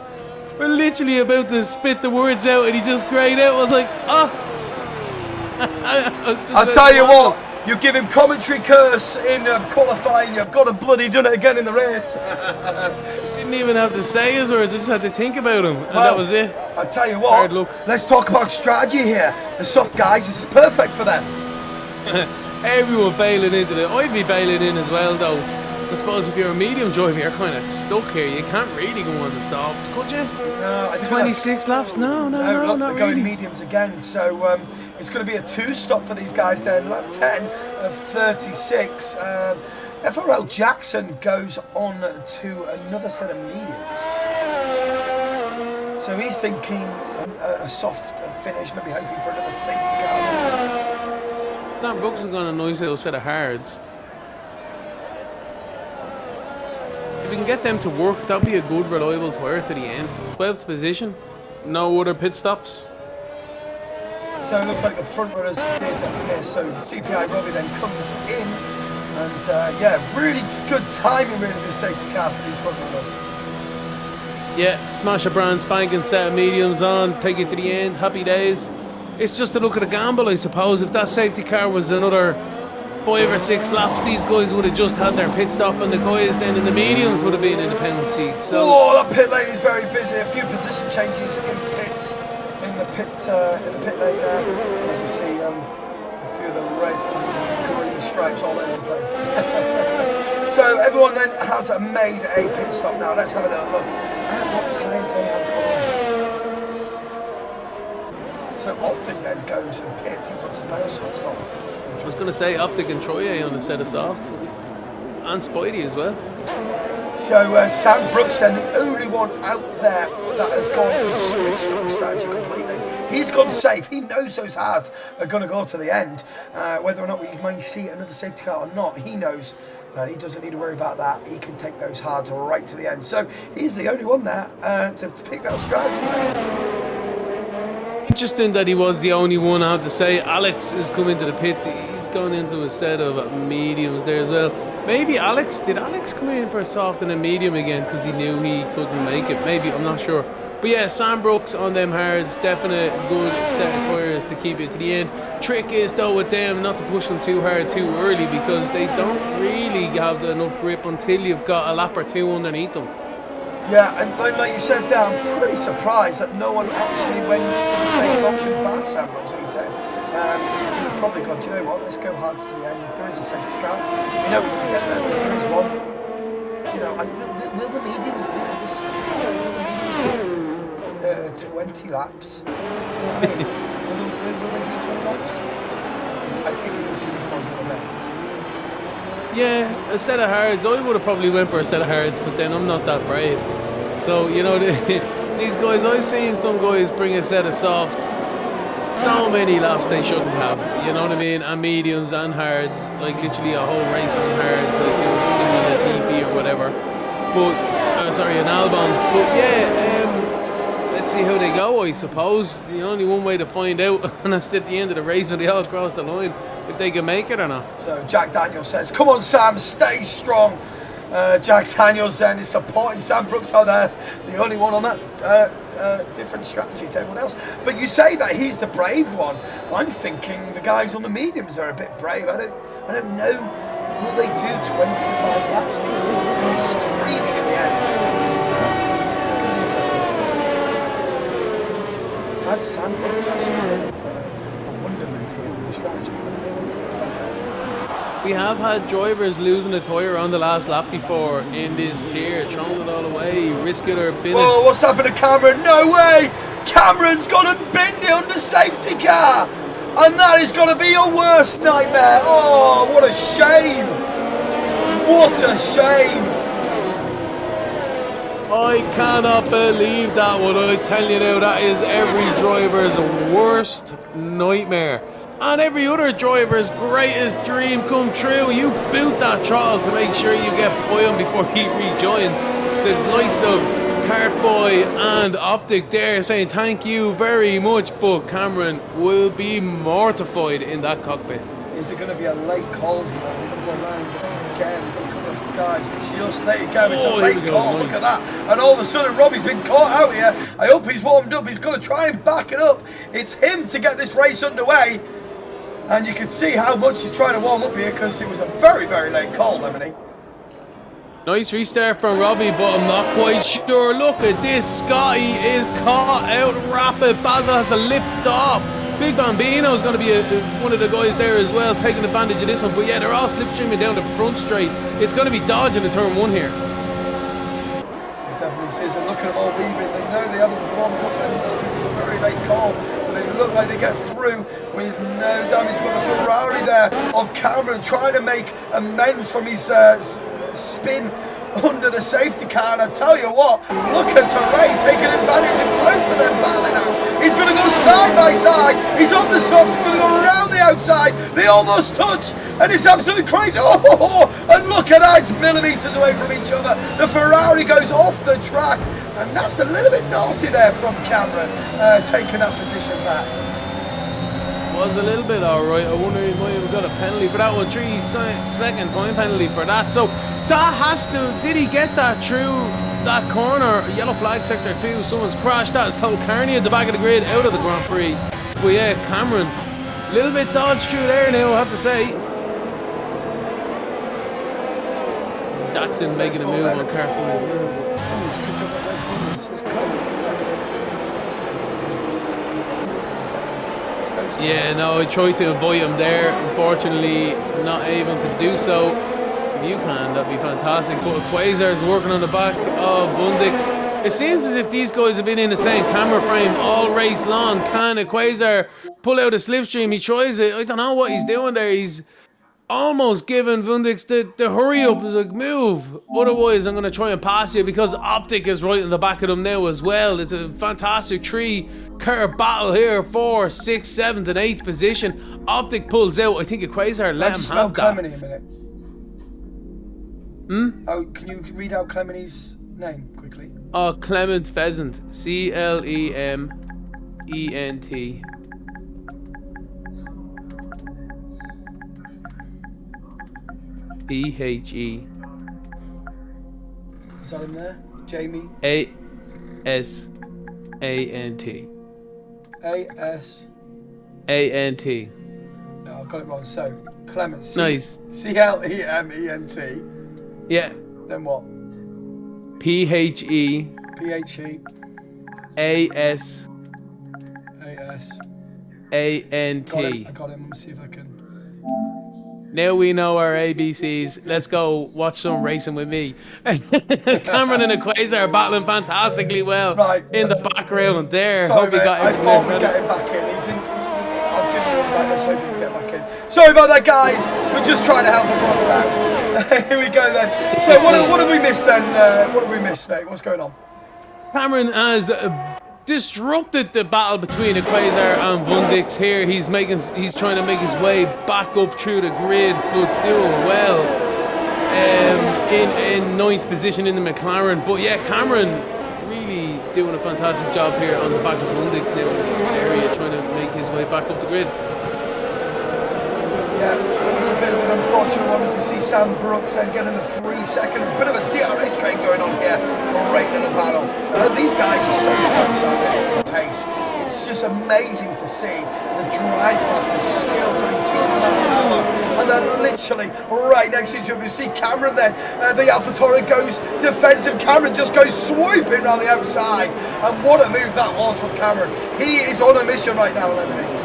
S2: We're literally about to spit the words out, and he just cried out. I was like, oh.
S1: I'll tell you what, you give him commentary curse in qualifying, you've got to bloody done it again in the race.
S2: Didn't even have to say his words, I just had to think about him, and that was it.
S1: I'll tell you what, let's talk about strategy here. The soft guys, this is perfect for them.
S2: Everyone bailing into it. I'd be bailing in as well though. I suppose if you're a medium driver, you're kind of stuck here. You can't really go on the softs, could you?
S1: No, I think
S2: 26 laps? No,
S1: look,
S2: not
S1: they're
S2: really.
S1: going mediums again, so it's going to be a 2-stop for these guys then. Lap 10 of 36. FRL Jackson goes on to another set of mediums. So he's thinking a soft finish, maybe hoping for another safety car.
S2: That Brooks has got a nice little set of hards. If we can get them to work, that'd be a good, reliable tyre to the end. 12th position, no other pit stops.
S1: So it looks like the front runners did miss. So CPI Robbie then comes in, and yeah, really good timing really the safety car for these front runners.
S2: Yeah, smash a brand spanking set of mediums on, take it to the end, happy days. It's just a look at a gamble, I suppose. If that safety car was another 5 or 6 laps, these guys would have just had their pit stop, and the guys then in the mediums would have been in the penalty seat. So,
S1: oh, that pit lane is very busy. A few position changes in pits in the in the pit lane there, as you see a few of the red and green stripes all over the place. So everyone then has made a pit stop now. Let's have a little look at what tyres they have got on. So Optic then goes and pits and puts the power softs on.
S2: I was going to say Optic and Troye on a set of softs, and Spidey as well.
S1: So Sam Brooks then, the only one out there that has gone and switched up the strategy completely. He's gone safe. He knows those hards are going to go to the end. Whether or not we may see another safety car or not, he knows that he doesn't need to worry about that. He can take those hards right to the end. So he's the only one there to pick that strategy.
S2: Interesting that he was the only one, I have to say. Alex is coming to the pits. He's gone into a set of mediums there as well. Maybe did Alex come in for a soft and a medium again because he knew he couldn't make it? Maybe, I'm not sure. But yeah, Sam Brooks on them hards, definite good set of tyres to keep it to the end. Trick is though with them not to push them too hard too early because they don't really have enough grip until you've got a lap or two underneath them.
S1: Yeah, and like you said there, I'm pretty surprised that no one actually went for the safe option by Sam Brooks, like you said. You've probably gone, do you know what, let's go hard to the end. If there is a safety car, we know we're going to get there, but if there is one, you know, will the mediums do this? Will the mediums do 20 laps? Do you know what I mean? Will they do 20 laps? I think we will see these ones in a bit.
S2: Yeah, a set of hards. I would have probably went for a set of hards, but then I'm not that brave. So, you know, these guys, I've seen some guys bring a set of softs. So many laps they shouldn't have, you know what I mean? And mediums and hards, like literally a whole race on hards, like you know, a TV or whatever. But, sorry, an Albon. But yeah, let's see how they go, I suppose. The only one way to find out, and that's at the end of the race when they all cross the line, if they can make it or not.
S1: So Jack Daniels says, come on Sam, stay strong. Jack Daniels then is supporting Sam Brooks out there, the only one on that different strategy to everyone else. But you say that he's the brave one. I'm thinking the guys on the mediums are a bit brave. I don't know. Will they do 25 laps? These mediums are screaming at the end. Interesting. Has Sam Brooks actually a wonder move here with the strategy?
S2: We have had drivers losing a tyre on the last lap before in this tier, throwing it all away, risk it or bin it.
S1: Whoa, what's happened to Cameron? No way! Cameron's gone and binned it under safety car! And that is going to be your worst nightmare! Oh, what a shame! What a shame!
S2: I cannot believe that one. I tell you now, that is every driver's worst nightmare. And every other driver's greatest dream come true. You boot that throttle to make sure you get by him before he rejoins. The likes of Cartboy and Optic there saying thank you very much, but Cameron will be mortified in that cockpit.
S1: Is it going to be a late call here? We're going to go around again. We've got a couple of guys just there you go. It's a late call. Nice. Look at that. And all of a sudden Robbie's been caught out here. I hope he's warmed up. He's going to try and back it up. It's him to get this race underway. And you can see how much he's trying to warm up here because it was a very, very late call, Lemony.
S2: Nice restart from Robbie, but I'm not quite sure. Look at this. Scotty is caught out rapid. Basil has to lift off. Big Bambino is going to be one of the guys there as well, taking advantage of this one. But yeah, they're all slipstreaming down the front straight. It's going to be dodging in turn one here.
S1: It definitely says, and look at them all weaving. They know they haven't warmed up. And I think it's a very late call. They look like they get through with no damage. But the Ferrari there of Cameron trying to make amends from his spin under the safety car. And I tell you what, look at Teray taking advantage of both of them battling out. He's going to go side by side. He's on the softs. He's going to go around the outside. They almost touch. And it's absolutely crazy. Oh, and look at that. It's millimetres away from each other. The Ferrari goes off the track. And that's a little bit naughty there from Cameron, taking that position back.
S2: Was a little bit alright. I wonder if he might have got a penalty for that one. 3-second time penalty for that. So that has to, did he get that through that corner? Yellow flag sector 2. Someone's crashed. That is Total Carney at the back of the grid, out of the Grand Prix. But yeah, Cameron, a little bit dodged through there now, I have to say. Jackson making a move on Cartboy. Yeah, no, I tried to avoid him there. Unfortunately, not able to do so. If you can, that'd be fantastic. But Quasar is working on the back of Vundix. It seems as if these guys have been in the same camera frame all race long. Can a Quasar pull out a slipstream? He tries it. I don't know what he's doing there. He's almost giving Vundix the hurry up. He's like, move. Otherwise, I'm going to try and pass you, because Optic is right in the back of them now as well. It's a fantastic three-car battle here. 4th, 6th, 7th and 8th position. Optic pulls out. I think a Quasar let him have that.
S1: Clemeny a minute. Oh, can you read out Clemeny's name quickly?
S2: Oh, Clement Pheasant. Clement. Phe.
S1: Is that in there? Jamie?
S2: Asant.
S1: Asant. No, I've got it wrong. So, Clement.
S2: Nice.
S1: Clement.
S2: Yeah.
S1: Then what?
S2: Phe.
S1: Phe.
S2: Asant.
S1: I got him. Let me see if I can.
S2: Now we know our ABCs. Let's go watch some racing with me. Cameron and a Quasar are battling fantastically well in the background there.
S1: Sorry,
S2: hope he got
S1: I thought we'd get him back in. He's in. I've given him back. Let's hope we can get back in. Sorry about that, guys. We're just trying to help a brother out. Here we go then. So what have we missed then? What have we missed, mate? What's going on?
S2: Cameron has disrupted the battle between a Quasar and Vundix here. He's trying to make his way back up through the grid, but doing well in 9th position in the McLaren. But yeah, Cameron really doing a fantastic job here on the back of Vundix now in this area, trying to make his way back up the grid.
S1: Yeah, it was a bit of an unfortunate one as we see Sam Brooks then getting the 3 seconds. Bit of a DRS train going on here, right in the battle. These guys are so close on the pace. It's just amazing to see the drive, the skill going 2 miles an hour. And then literally right next to each other, you see Cameron then. The AlphaTauri goes defensive. Cameron just goes swooping around the outside. And what a move that was from Cameron. He is on a mission right now, Lemony.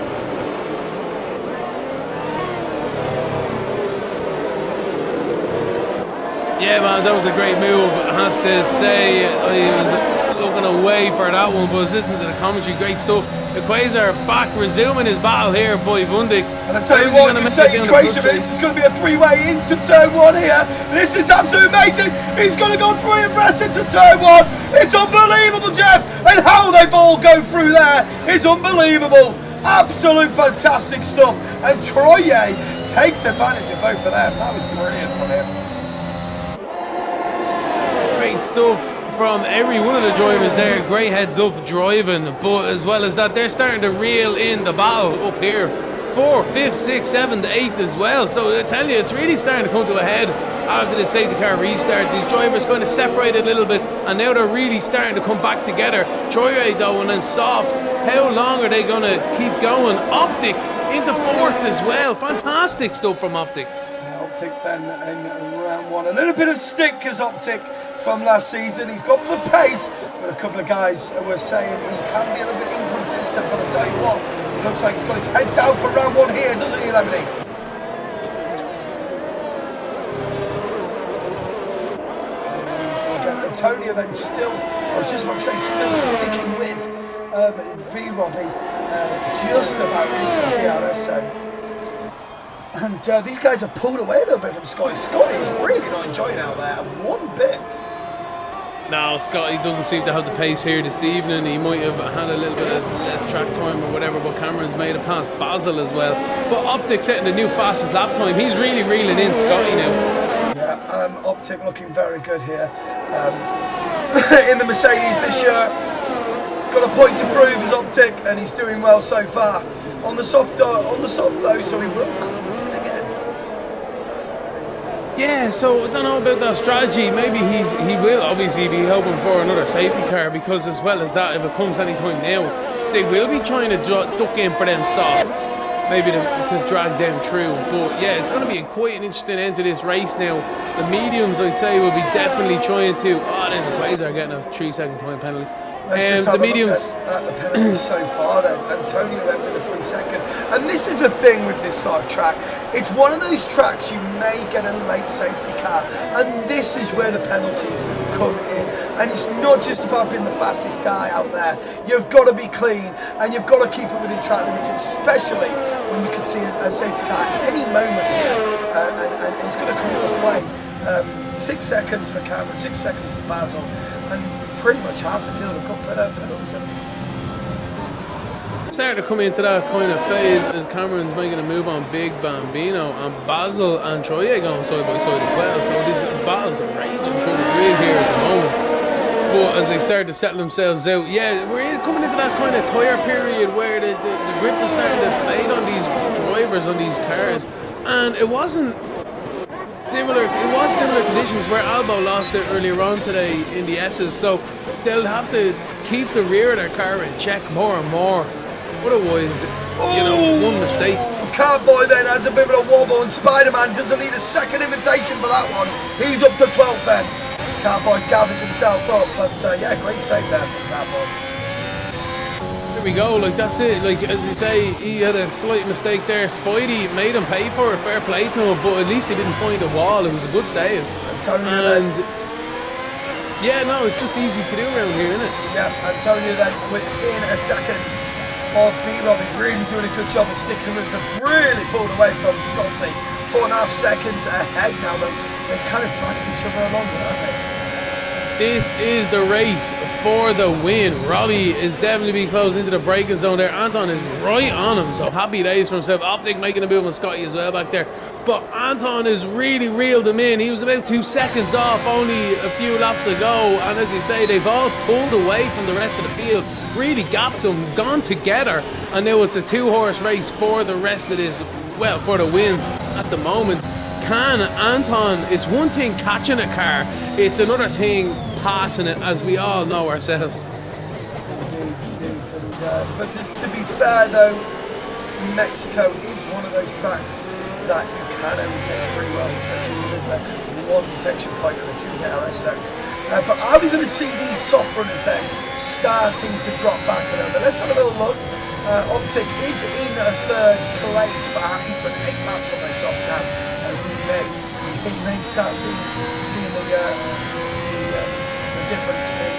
S2: Yeah, man, that was a great move. I have to say, I was looking away for that one, but listening to the commentary, great stuff. The Quasar back, resuming his battle here by Vundix.
S1: And I tell you what, you say Quasar, this is going to be a 3-way into turn 1 here. This is absolutely amazing. He's going to go 3 abreast into turn 1. It's unbelievable, Jeff. And how they all go through there. It's unbelievable. Absolute fantastic stuff. And Troye takes advantage of both of them. That was brilliant from him.
S2: Great stuff from every one of the drivers there. Great heads up driving, but as well as that, they're starting to reel in the battle up here. 4th, 5th, 6th, 7th, 8th as well. So I tell you, it's really starting to come to a head after the safety car restart. These drivers kind of separated a little bit, and now they're really starting to come back together. Troye though, and then Soft. How long are they going to keep going? Optic into 4th as well. Fantastic stuff from Optic.
S1: Optic then in round 1. A little bit of stick as Optic from last season. He's got the pace, but a couple of guys were saying he can be a little bit inconsistent. But I tell you what, it looks like he's got his head down for round 1 here, doesn't he, Lemony? Again, Antonio then still, I was just about to say, still sticking with V Robbie, just about in the DRS zone. And these guys have pulled away a little bit from Scotty. Scotty's really not enjoying out there one bit.
S2: No, Scotty doesn't seem to have the pace here this evening. He might have had a little bit of less track time or whatever, but Cameron's made it past Basil as well. But Optic setting the new fastest lap time. He's really reeling in Scotty now.
S1: Yeah, Optic looking very good here. In the Mercedes this year. Got a point to prove as Optic, and he's doing well so far. On the soft though, so he will have to pit again.
S2: Yeah, so I don't know about that strategy. Maybe he will obviously be hoping for another safety car, because as well as that, if it comes anytime now, they will be trying to duck in for them softs, maybe to drag them through. But yeah, it's going to be quite an interesting end to this race now. The mediums, I'd say, will be definitely trying to. Oh, there's a Quasar getting a 3-second time penalty.
S1: Let's just have the mediums. The penalties so far then. Antonio then with a 3 second. And this is the thing with this sort of track. It's one of those tracks you may get a late safety car, and this is where the penalties come in. And it's not just about being the fastest guy out there. You've got to be clean, and you've got to keep it within track limits, especially when you can see a safety car at any moment here, and it's going to come into play. 6 seconds for Cameron, 6 seconds for Basil, and pretty much half the field have got penalties.
S2: Starting to come into that kind of phase as Cameron's making a move on Big Bambino, and Basil and Troye going side by side as well. So this battle's raging through the grid here at the moment. But as they start to settle themselves out, yeah, we're coming into that kind of tyre period where the grip is starting to fade on these drivers, on these cars, and it wasn't similar. It was similar conditions where Albo lost it earlier on today in the S's, so they'll have to keep the rear of their car in check more and more. Otherwise, one mistake.
S1: Carboy then has a bit of a wobble, and Spider-Man doesn't need a second invitation for that one. He's up to 12th then. Carboy gathers himself up, but yeah, great save there from Carboy.
S2: There we go, like that's it. Like as you say, he had a slight mistake there. Spidey made him pay for it, fair play to him, but at least he didn't find a wall. It was a good save. And yeah, no, it's just easy to do around here, isn't it? Yeah,
S1: Antonio then within a second of V-Robbie, really doing a good job of sticking with them, really pulled away from Scotty. 4.5 seconds ahead now, but they're kind of dragging each other along, aren't they?
S2: This is the race for the win. Robbie is definitely being closed into the braking zone there. Anton is right on him, so happy days for himself. Optic making a move on Scotty as well back there. But Anton has really reeled him in. He was about 2 seconds off only a few laps ago, and as you say, they've all pulled away from the rest of the field, really gapped them, gone together, and now it's a 2-horse race for the rest of this, well, for the win at the moment. Can Anton, it's one thing catching a car, it's another thing passing it, as we all know ourselves.
S1: Indeed. But to be fair though, Mexico is one of those tracks that you can overtake pretty well, especially with the one detection point and the 2 DRS zones. But are we going to see these soft runners then starting to drop back a little bit? Let's have a little look. Optic is in a 3rd place, but he's put 8 laps on those softs now. We may start seeing the difference in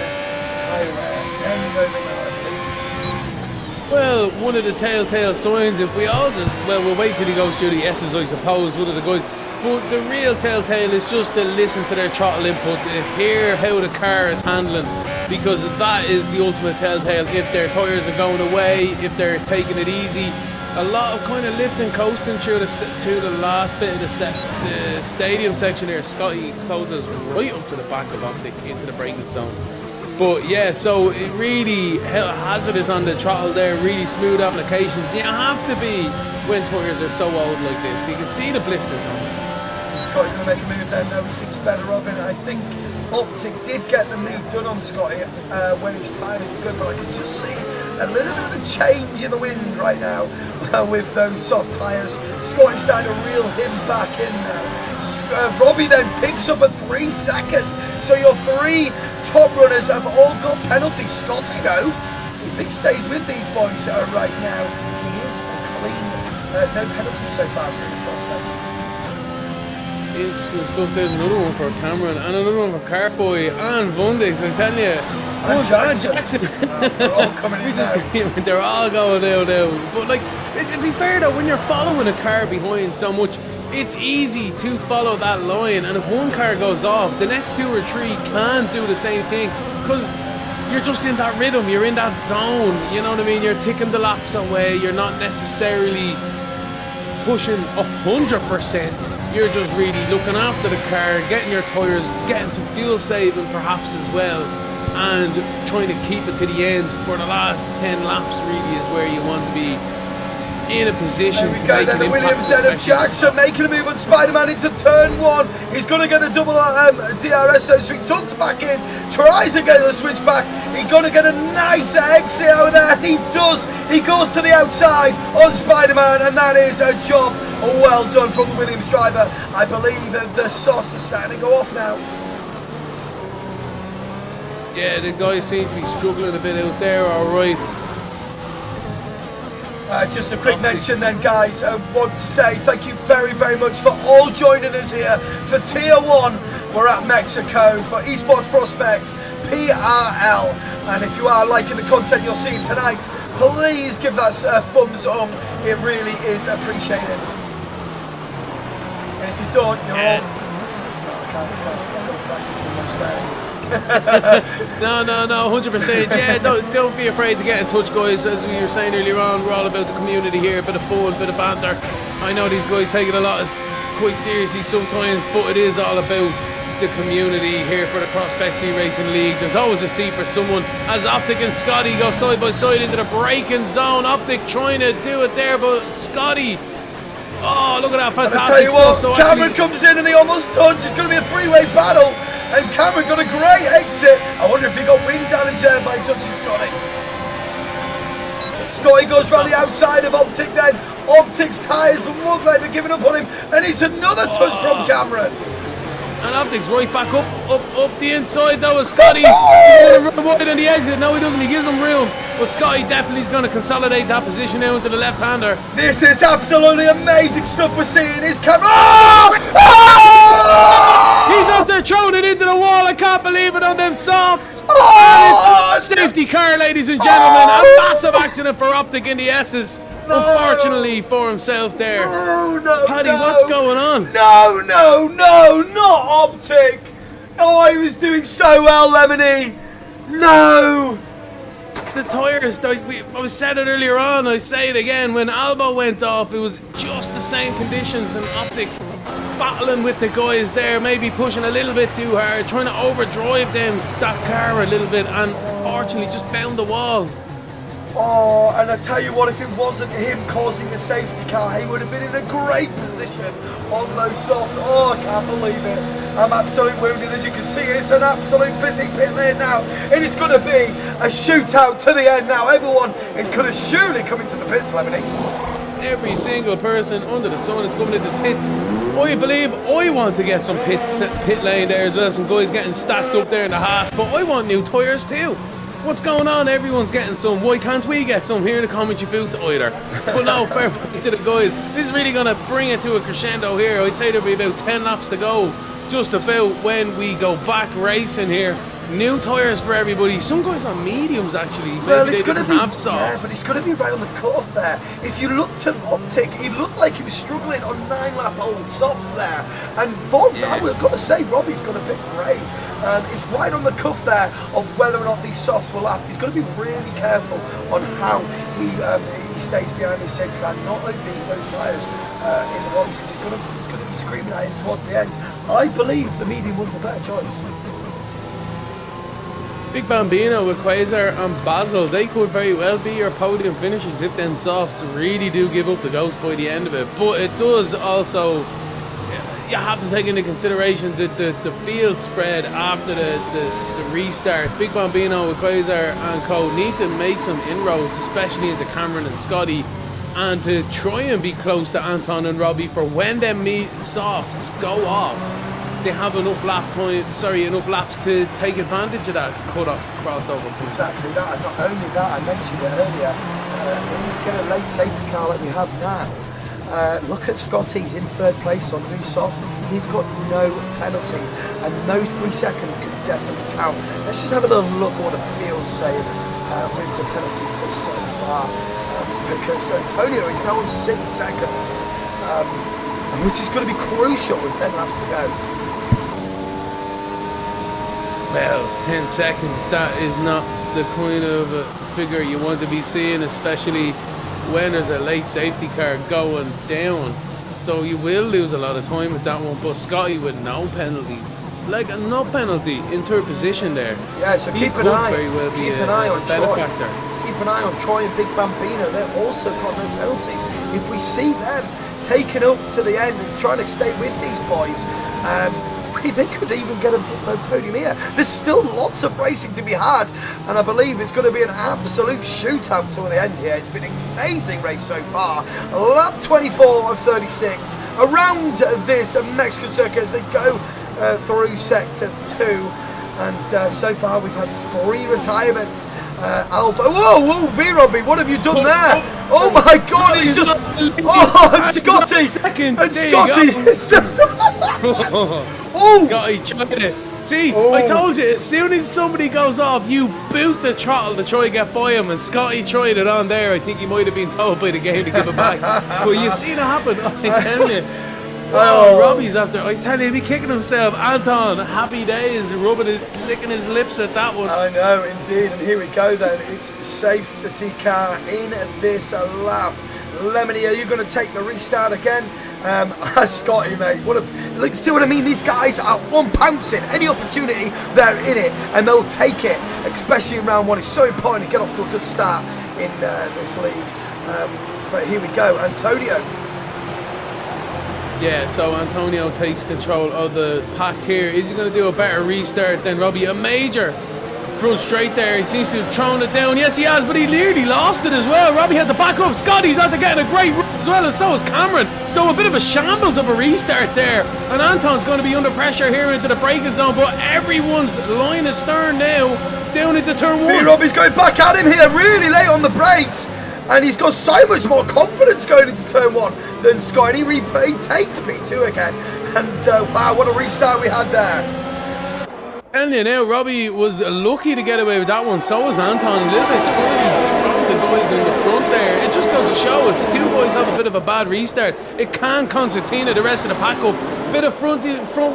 S1: tyre wear any moment now, I believe.
S2: Well, one of the telltale signs, if we all just, well, we'll wait till he goes through the S's, I suppose, one of the guys. But the real telltale is just to listen to their throttle input, to hear how the car is handling, because that is the ultimate telltale. If their tyres are going away, if they're taking it easy. A lot of kind of lifting, coasting through the last bit of the stadium section there. Scotty closes right up to the back of Optic into the braking zone. But yeah, so it really hazardous on the throttle there, really smooth applications. You have to be when tyres are so old like this. You can see the blisters on it.
S1: Scotty going to make a move there, no, he thinks better of it. I think Optic did get the move done on Scotty when his tyres were good, but I can just see a little bit of a change in the wind right now with those soft tyres. Scotty's starting to reel him back in now. Robbie then picks up a 3 second. So your 3 top runners have all got penalties. Scotty though, if he stays with these boys right now, he is clean. No penalties so far in the front place.
S2: Interesting stuff. There's another one for Cameron and another one for Carboy and Vundix. I'm telling you.
S1: And Jackson. They're all coming in now.
S2: They're all going now. But like, to be fair though, when you're following a car behind so much, it's easy to follow that line, and if one car goes off, the next 2 or 3 can do the same thing, because you're just in that rhythm, you're in that zone, you know what I mean? You're ticking the laps away, you're not necessarily pushing 100%, you're just really looking after the car, getting your tyres, getting some fuel saving perhaps as well, and trying to keep it to the end for the last 10 laps really is where you want to be in a position to make an impact.
S1: Williams and Jackson making a move on Spider-Man into turn 1. He's going to get a double DRS, so he tucks back in, tries to get the switch back. He's going to get a nice exit out there, and he does. He goes to the outside on Spider-Man, and that is a job well done from the Williams driver. I believe the softs are starting to go off now.
S2: Yeah, the guy seems to be struggling a bit out there, alright.
S1: Just a quick mention then, guys. I want to say thank you very, very much for all joining us here for Tier 1. We're at Mexico for Esports Prospects PRL. And if you are liking the content you're seeing tonight, please give that a thumbs up. It really is appreciated. And if you don't, you're all...
S2: No, 100%. Yeah, don't be afraid to get in touch, guys. As we were saying earlier on, we're all about the community here, a bit of fun, a bit of banter. I know these guys take it a lot quite seriously sometimes, but it is all about the community here for the Prospects eRacing League. There's always a seat for someone. As Optic and Scotty go side by side into the braking zone, Optic trying to do it there, but Scotty, oh, look at that fantastic
S1: tell you what,
S2: stuff. So
S1: Cameron comes in and they almost touch. It's going to be a three-way battle, and Cameron got a great exit. I wonder if he got wing damage there by touching Scotty. Scotty goes round the outside of Optic then. Optic's tyres look like they're giving up on him, and it's another touch from Cameron.
S2: And Optic's right back up the inside. That was Scotty. He's going to run wide on the exit. No, he doesn't. He gives him room. But Scotty definitely is going to consolidate that position now into the left-hander.
S1: This is absolutely amazing stuff we're seeing. His camera. Oh! Oh!
S2: He's up there throwing it into the wall. I can't believe it on them softs.
S1: Oh!
S2: And it's a safety car, ladies and gentlemen. A massive accident for Optic in the S's. No. Unfortunately for himself there.
S1: No,
S2: Paddy, what's going on?
S1: No, not Optic. Oh, he was doing so well, Lemony. No.
S2: The tyres, I said it earlier on, I say it again, when Albo went off, it was just the same conditions, and Optic battling with the guys there, maybe pushing a little bit too hard, trying to overdrive that car a little bit, and fortunately just found the wall.
S1: Oh, and I tell you what, if it wasn't him causing the safety car, he would have been in a great position on those soft. Oh, I can't believe it. I'm absolutely wounded. As you can see, it's an absolute busy pit lane now. It is going to be a shootout to the end now. Everyone is going to surely come into the pits, Lemony.
S2: Every single person under the sun is coming into the pits. I believe I want to get some pit lane there as well. Some guys getting stacked up there in the Haas, but I want new tyres too. What's going on? Everyone's getting some. Why can't we get some here in the commentary booth either? But no, fair play to the guys. This is really going to bring it to a crescendo here. I'd say there'll be about 10 laps to go just about when we go back racing here. New tyres for everybody. Some guys on mediums actually. Maybe
S1: well, it's going to be
S2: soft.
S1: but it's going to be right on the cutoff there. If you looked at Optic, he looked like he was struggling on 9-lap-old softs there. And Bob, I've got to say, Robbie's got a bit brave. It's right on the cuff there of whether or not these softs will last. He's got to be really careful on how he stays behind his safety car, not leaving those tyres in the ones, because he's going to be screaming at him towards the end. I believe the medium was the better choice.
S2: Big Bambino with Quasar and Basil, they could very well be your podium finishers if them softs really do give up the ghost by the end of it. But it does also, you have to take into consideration the field spread after the restart. Big Bambino with Quasar and co need to make some inroads, especially into Cameron and Scotty, and to try and be close to Anton and Robbie for when them softs go off. They have enough laps to take advantage of that crossover point.
S1: Exactly that, and not only that, I mentioned it earlier, when you get a late safety car like we have now, look at Scotty, he's in third place on new softs, he's got no penalties, and those 3 seconds could definitely count. Let's just have a little look at what the field's saying with the penalties so far, because Antonio is now on 6 seconds, which is going to be crucial with 10 laps to go.
S2: Well, 10 seconds, that is not the kind of figure you want to be seeing, especially when there's a late safety car going down. So you will lose a lot of time with that one, but Scotty with no penalties. Like no penalty in third position there.
S1: Yeah, so keep an eye on Troy.
S2: Factor.
S1: Keep an eye on Troy and Big Bambino. They've also got no penalties. If we see them taking up to the end and trying to stay with these boys, they could even get a podium here. There's still lots of racing to be had, and I believe it's going to be an absolute shootout till the end here. It's been an amazing race so far. Lap 24 of 36 around this Mexican circuit as they go through sector 2, and so far we've had 3 retirements Alba. Whoa, V-Robbie, what have you done there? Oh my God, he's just... Oh, and Scotty! And Scotty is just... Oh!
S2: Scotty tried it. See, I told you, as soon as somebody goes off, you boot the throttle to try and get by him, and Scotty tried it on there. I think he might have been told by the game to give it back. But you see it happen, I tell you. Oh, Robbie's after, I tell you, he'll be kicking himself. Anton, happy days, licking his lips at that one.
S1: I know, indeed. And here we go then. It's safety car in this lap. Lemony, are you going to take the restart again? Scotty, mate. Look, see what I mean? These guys are pouncing. Any opportunity, they're in it, and they'll take it. Especially in round one, it's so important to get off to a good start in this league. But here we go, Antonio.
S2: Yeah, so Antonio takes control of the pack here. Is he going to do a better restart than Robbie? A major front straight there. He seems to have thrown it down. Yes, he has, but he nearly lost it as well. Robbie had to back up. Scotty's after getting a great run as well, and so is Cameron. So a bit of a shambles of a restart there. And Anton's going to be under pressure here into the braking zone, but everyone's line astern now down into turn one.
S1: Robbie's going back at him here really late on the brakes. And he's got so much more confidence going into turn one than Scott. And he takes P2 again. And wow, what a restart we had there.
S2: And you know, Robbie was lucky to get away with that one. So was Anton. A little bit squirrely from the guys in the front there. It just goes to show if the two boys have a bit of a bad restart, it can concertina the rest of the pack up. Bit of front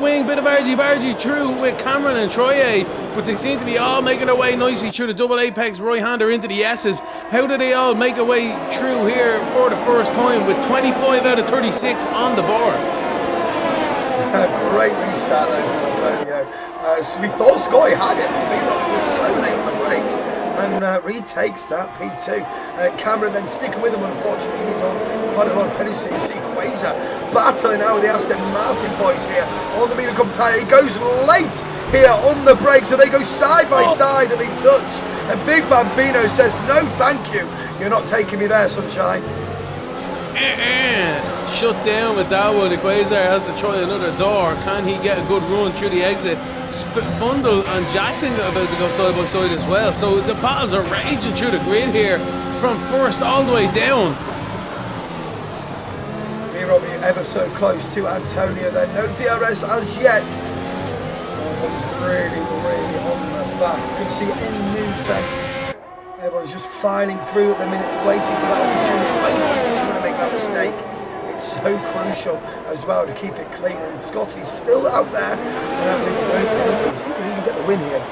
S2: wing, bit of argy-bargy through with Cameron and Troye, but they seem to be all making their way nicely through the double apex right-hander into the S's. How do they all make their way through here for the first time with 25 out of 36 on the board?
S1: Great restart though for Antonio. So we thought Scotty had it, but V-Robbie was so late on the brakes and retakes that P2. Cameron then sticking with him, unfortunately he's on quite a lot of penalties. You see Quasar battling out with the Aston Martin boys here on the medium tyre. He goes late here on the brakes, so they go side by side and they touch. And Big Bambino says, no thank you, you're not taking me there, sunshine.
S2: Shut down with that one. Quasar has to try another door. Can he get a good run through the exit? Bundle and Jackson are about to go side by side as well. So the battles are raging through the grid here from first all the way down.
S1: V-Robbie ever so close to Antonio there. No DRS as yet. Everyone's really on the back. You can see any move there. Everyone's just filing through at the minute, waiting for that opportunity, waiting for someone to make that mistake. It's so crucial as well to keep it clean, and Scotty's still out there with no penalties. He can even get the win here.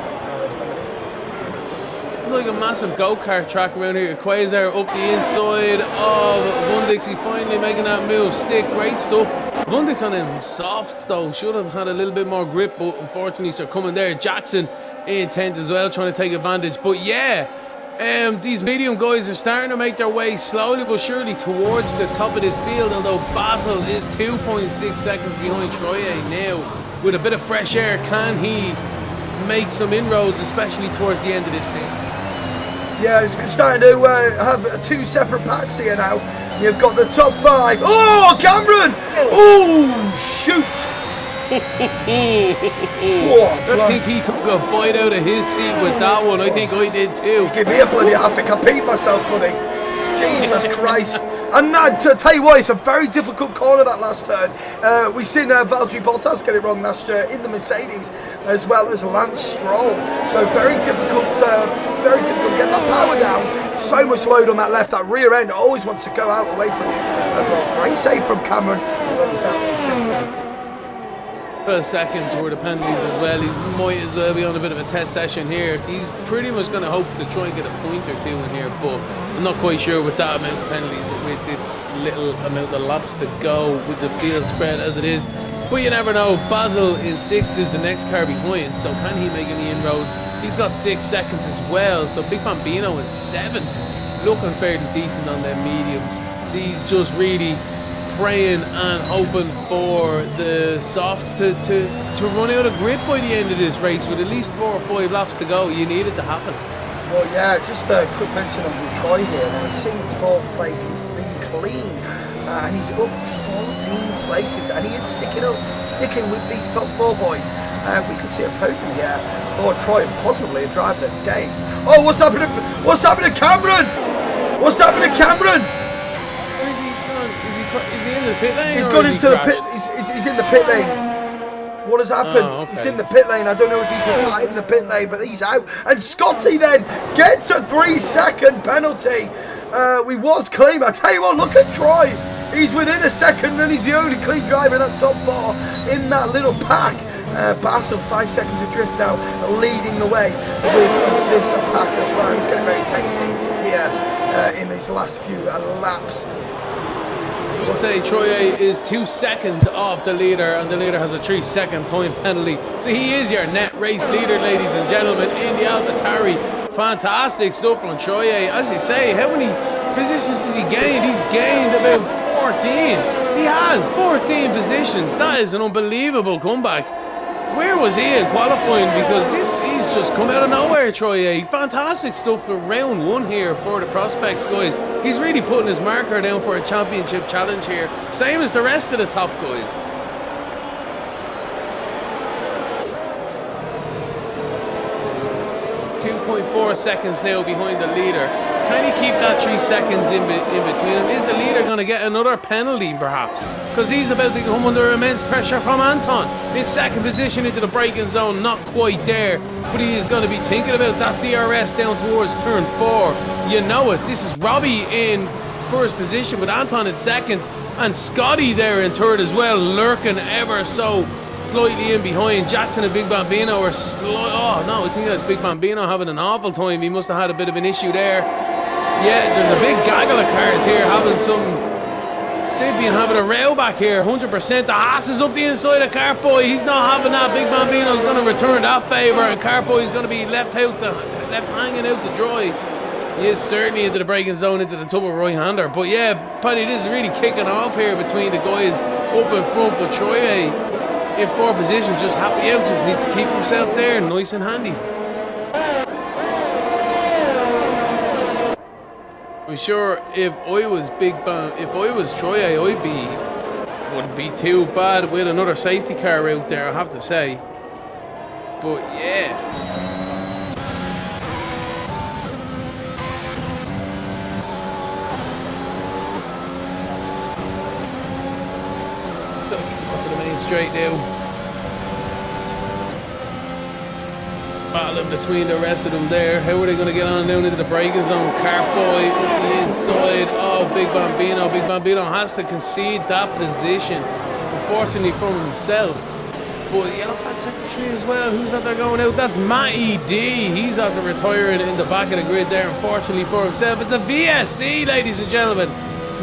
S2: Like a massive go-kart track around here. Quasar up the inside of Vundix. Finally making that move. Stick, great stuff. Vundix on them softs though. Should have had a little bit more grip, but unfortunately they're coming there. Jackson intent as well, trying to take advantage. But yeah, these medium guys are starting to make their way slowly but surely towards the top of this field, although Basil is 2.6 seconds behind Troye now. With a bit of fresh air, can he make some inroads, especially towards the end of this thing?
S1: Yeah, it's starting to have two separate packs here now. You've got the top five. Oh, Cameron! Oh, shoot!
S2: I think he took a bite out of his seat with that one. I think I did too.
S1: Give me a bloody, I think I peed myself, buddy. Jesus Christ. And that, to tell you what, it's a very difficult corner, that last turn. We've seen Valtteri Bottas get it wrong last year in the Mercedes, as well as Lance Stroll. So very difficult to get that power down. So much load on that left, that rear end always wants to go out away from you. Great save from Cameron. He's down to 50.
S2: 12 seconds worth of penalties as well. He might as well be on a bit of a test session here. He's pretty much going to hope to try and get a point or two in here, but I'm not quite sure with that amount of penalties, with this little amount of laps to go, with the field spread as it is. But you never know. Basil in 6th is the next car behind, so can he make any inroads? He's got 6 seconds as well, so Big Bambino in 7th, looking fairly decent on their mediums. He's just really praying and hoping for the softs to run out of grip by the end of this race with at least 4 or 5 laps to go. You need it to happen.
S1: Well, yeah, just a quick mention of Troy here. Now, seeing 4th place, he's been clean and he's up 14 places, and he is sticking with these top 4 boys. We could see a podium here for Troy, and possibly a driver that Dave. Oh, what's happening? What's happening to Cameron? What's happening to Cameron?
S2: Where is he gone? Is he in the pit lane?
S1: He's gone into the pit. He's in the pit lane. What has happened?
S2: Oh, okay.
S1: He's in the pit lane. I don't know if he's retired in the pit lane, but he's out. And Scotty then gets a 3-second penalty. We was clean. I tell you what, look at Troy. He's within a second, and he's the only clean driver in that top 4 in that little pack. Bassel 5 seconds adrift now, leading the way with this pack as well. It's getting very tasty here in these last few laps.
S2: We'll say Troy is 2 seconds off the leader, and the leader has a 3-second time penalty. So he is your net race leader, ladies and gentlemen, in the AlphaTauri. Fantastic stuff from Troy. As you say, how many positions has he gained? He's gained about 14. He has 14 positions. That is an unbelievable comeback. Where was he in qualifying? Because he's just come out of nowhere, Troy. Fantastic stuff for round 1 here for the prospects, guys. He's really putting his marker down for a championship challenge here. Same as the rest of the top guys. 2.4 seconds now behind the leader. Can he keep that 3 seconds in between him? Is the leader going to get another penalty, perhaps? Because he's about to come under immense pressure from Anton. In second position into the braking zone, not quite there. But he is going to be thinking about that DRS down towards turn 4. You know it. This is Robbie in first position with Anton in second. And Scotty there in third as well, lurking ever so slightly in behind. Jackson and Big Bambino are oh no, I think that's Big Bambino having an awful time. He must have had a bit of an issue there. Yeah, there's a big gaggle of cars here having some. They've been having a row back here, 100%. The Haas is up the inside of Carboy. He's not having that. Big Bambino's going to return that favour, and Carboy is going to be left hanging out to dry. He is certainly into the braking zone, into the double right-hander. But yeah, Paddy, this is really kicking off here between the guys up in front. But Troy in 4 position, just happy out, just needs to keep himself there, nice and handy. I'm sure if I was Troy, wouldn't be too bad with another safety car out there, I have to say. But yeah. To the main straight now. Battling between the rest of them there. How are they going to get on down into the braking zone? Carboy up the inside of Big Bambino. Big Bambino has to concede that position, unfortunately for himself. But the yellow flag secretary as well. Who's out there going out? That's Matty D. He's out there retiring in the back of the grid there, unfortunately for himself. It's a VSC, ladies and gentlemen.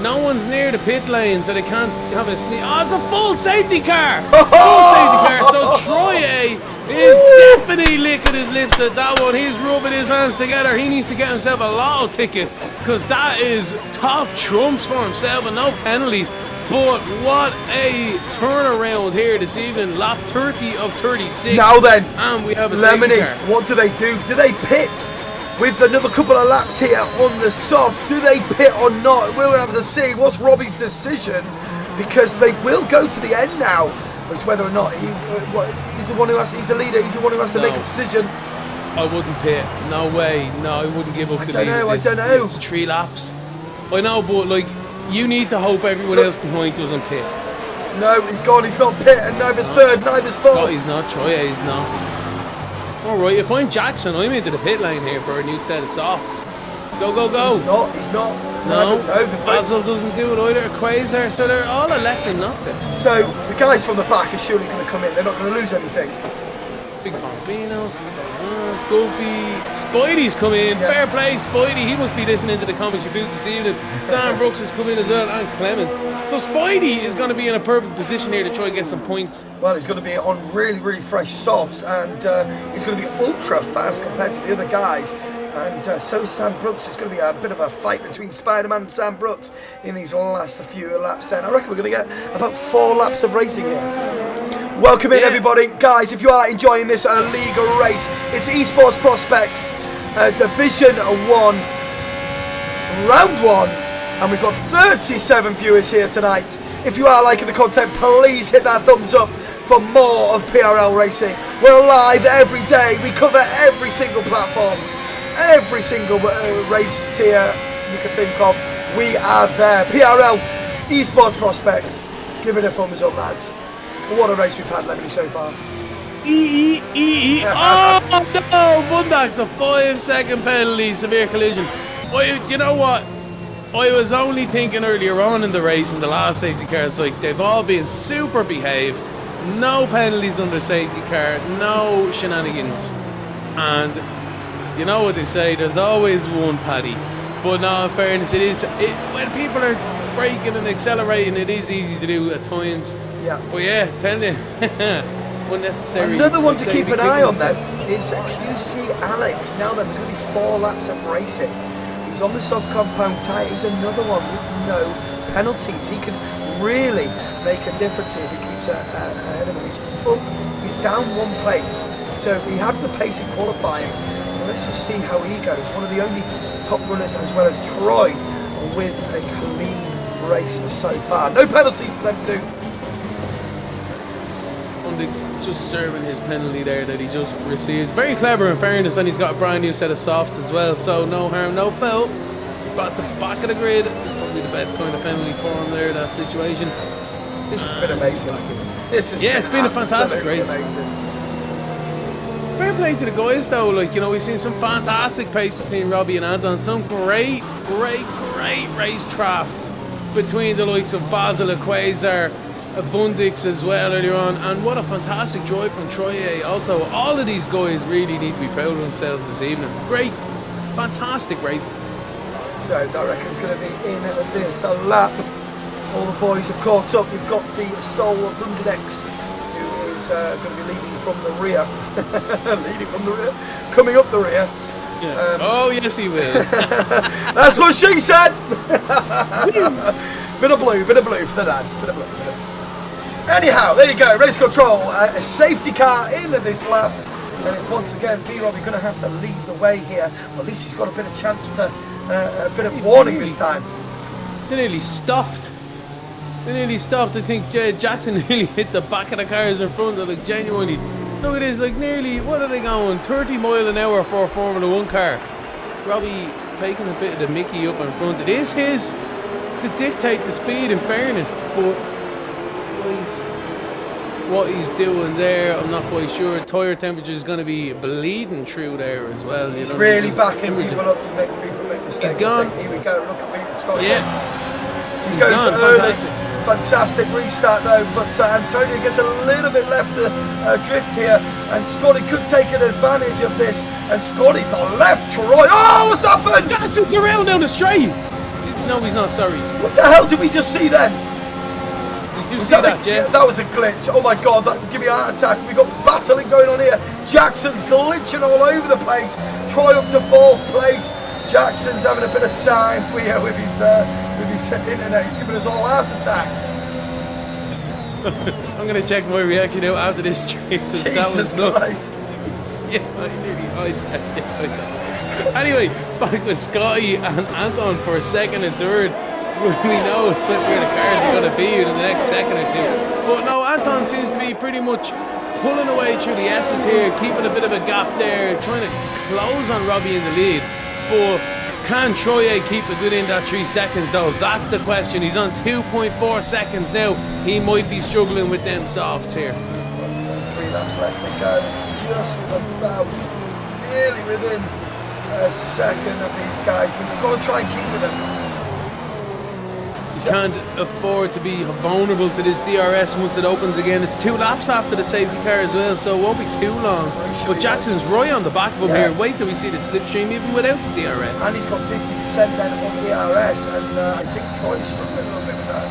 S2: No one's near the pit lane, so they can't have a sneak. Oh, it's a full safety car! Full safety car. So Troy is definitely licking his lips at that one. He's rubbing his hands together. He needs to get himself a lotto ticket, because that is top trumps for himself and no penalties. But what a turnaround here this evening. Lap 30 of 36.
S1: Now then,
S2: and we have a
S1: Lemony,
S2: safety car.
S1: what do they do? Do they pit with another couple of laps here on the soft? Do they pit or not? We'll have to see. What's Robbie's decision? Because they will go to the end now. It's whether or not he's the one who has. He's the leader. He's the one who has to make a decision.
S2: I wouldn't pit. No way. No, I wouldn't give up the lead.
S1: I don't know.
S2: It's 3 laps. I know, but like, you need to hope everyone else behind doesn't pit.
S1: No, he's gone. He's not pit, and neither's third, neither's fourth.
S2: He's not. Troy, he's not. All right, if I'm Jackson, I'm into the pit lane here for a new set of softs. Go, go, go.
S1: He's not.
S2: No, Basil doesn't do it either. Quasar, so they're all electing not to.
S1: So the guys from the back are surely going to come in. They're not going to lose anything.
S2: Big Bambinos, Goofy, Spidey's come in. Yeah. Fair play, Spidey. He must be listening to the comics you boot this evening. Sam Brooks has come in as well, and Clement. So Spidey is going to be in a perfect position here to try and get some points.
S1: Well, he's going to be on really, really fresh softs, and he's going to be ultra fast compared to the other guys. And so is Sam Brooks. It's going to be a bit of a fight between Spider-Man and Sam Brooks in these last few laps then. I reckon we're going to get about 4 laps of racing here. Welcome in, everybody. Guys, if you are enjoying this league race, it's Esports Prospects Division 1, Round 1. And we've got 37 viewers here tonight. If you are liking the content, please hit that thumbs up for more of PRL Racing. We're live every day. We cover every single platform, every single race tier you can think of. We are there. PRL Esports Prospects. Give it a thumbs up, lads. What a race we've had, Lemony, so far.
S2: Oh no! Bundak's a 5-second penalty, severe collision. You know what? I was only thinking earlier on in the race, in the last safety cars, like they've all been super behaved. No penalties under safety car, no shenanigans. And you know what they say, there's always one, Paddy. But no, in fairness, when people are braking and accelerating, it is easy to do at times.
S1: Yeah.
S2: But yeah, tell you, unnecessary.
S1: Another one to keep an eye on then is QC Alex. Now there are going to be 4 laps of racing. He's on the soft compound tyre. He's another one with no penalties. He could really make a difference if he keeps ahead of him. He's down 1 place. So he had the pace in qualifying. So let's just see how he goes. One of the only top runners, as well as Troy, with a clean race so far. No penalties for them too.
S2: Just serving his penalty there that he just received. Very clever in fairness, and he's got a brand new set of softs as well, so no harm, no foul. He's at the back of the grid. It's probably the best kind of penalty for him there, that situation.
S1: This has been amazing. It's
S2: been a fantastic race.
S1: Amazing.
S2: Fair play to the guys though, like, you know, we've seen some fantastic pace between Robbie and Anton, some great racecraft between the likes of Basil Quasar, Vundix as well earlier on, and what a fantastic drive from Troye. Also, all of these guys really need to be proud of themselves this evening. Great, fantastic racing.
S1: So I reckon it's going to be in this a lap. All the boys have caught up. We've got the Soul of Vundix, who is going to be leading from the rear. Coming up the rear.
S2: Yeah. Oh yes, he will.
S1: That's what she said. Bit of blue for the lads. Bit of blue. Anyhow, there you go, race control, a safety car in this lap, and it's once again V-Rob, you're going to have to lead the way here. Well, at least he's got a bit of chance to, a bit of warning this time.
S2: They nearly stopped. I think Jackson nearly hit the back of the cars in front of, like, genuinely. Look at this, like nearly, what are they going, 30 mile an hour for a Formula 1 car. Robbie taking a bit of the Mickey up in front. It is his to dictate the speed, in fairness, but what he's doing there, I'm not quite sure. Tyre temperature is going to be bleeding through there as well.
S1: He's really backing people up to make people make mistakes.
S2: He's gone.
S1: Here we go. Look at me, Scott.
S2: Yeah.
S1: He goes early. Fantastic restart though, but Antonio gets a little bit left to drift here, and Scotty could take an advantage of this. And Scotty's on left. Troy. Oh, what's happened?
S2: Jackson's around down the straight. No, he's not. Sorry.
S1: What the hell did we just see then?
S2: You see that, Jeff?
S1: That was a glitch. Oh my god, that would give me a heart attack. We've got battling going on here. Jackson's glitching all over the place. Troy up to 4th place. Jackson's having a bit of time with his internet. He's giving us all heart attacks.
S2: I'm going to check my reaction out after this stream.
S1: Jesus Christ.
S2: Yeah, I nearly Anyway, back with Scotty and Anton for 2nd and 3rd. We know where the cars are going to be in the next second or two. But no, Anton seems to be pretty much pulling away through the S's here, keeping a bit of a gap there, trying to close on Robbie in the lead. But can Troye keep it within that 3 seconds though? That's the question. He's on 2.4 seconds now. He might be struggling with them softs here.
S1: 3 laps left to go. Just about nearly within a second of these guys. But he's got to try and keep with them.
S2: You can't afford to be vulnerable to this DRS once it opens again. It's 2 laps after the safety car as well, so it won't be too long. But Jackson's right on the back of him here. Wait till we see the slipstream even without the DRS.
S1: And he's got 50% then on DRS, and I think Troy's struggling a little bit with that.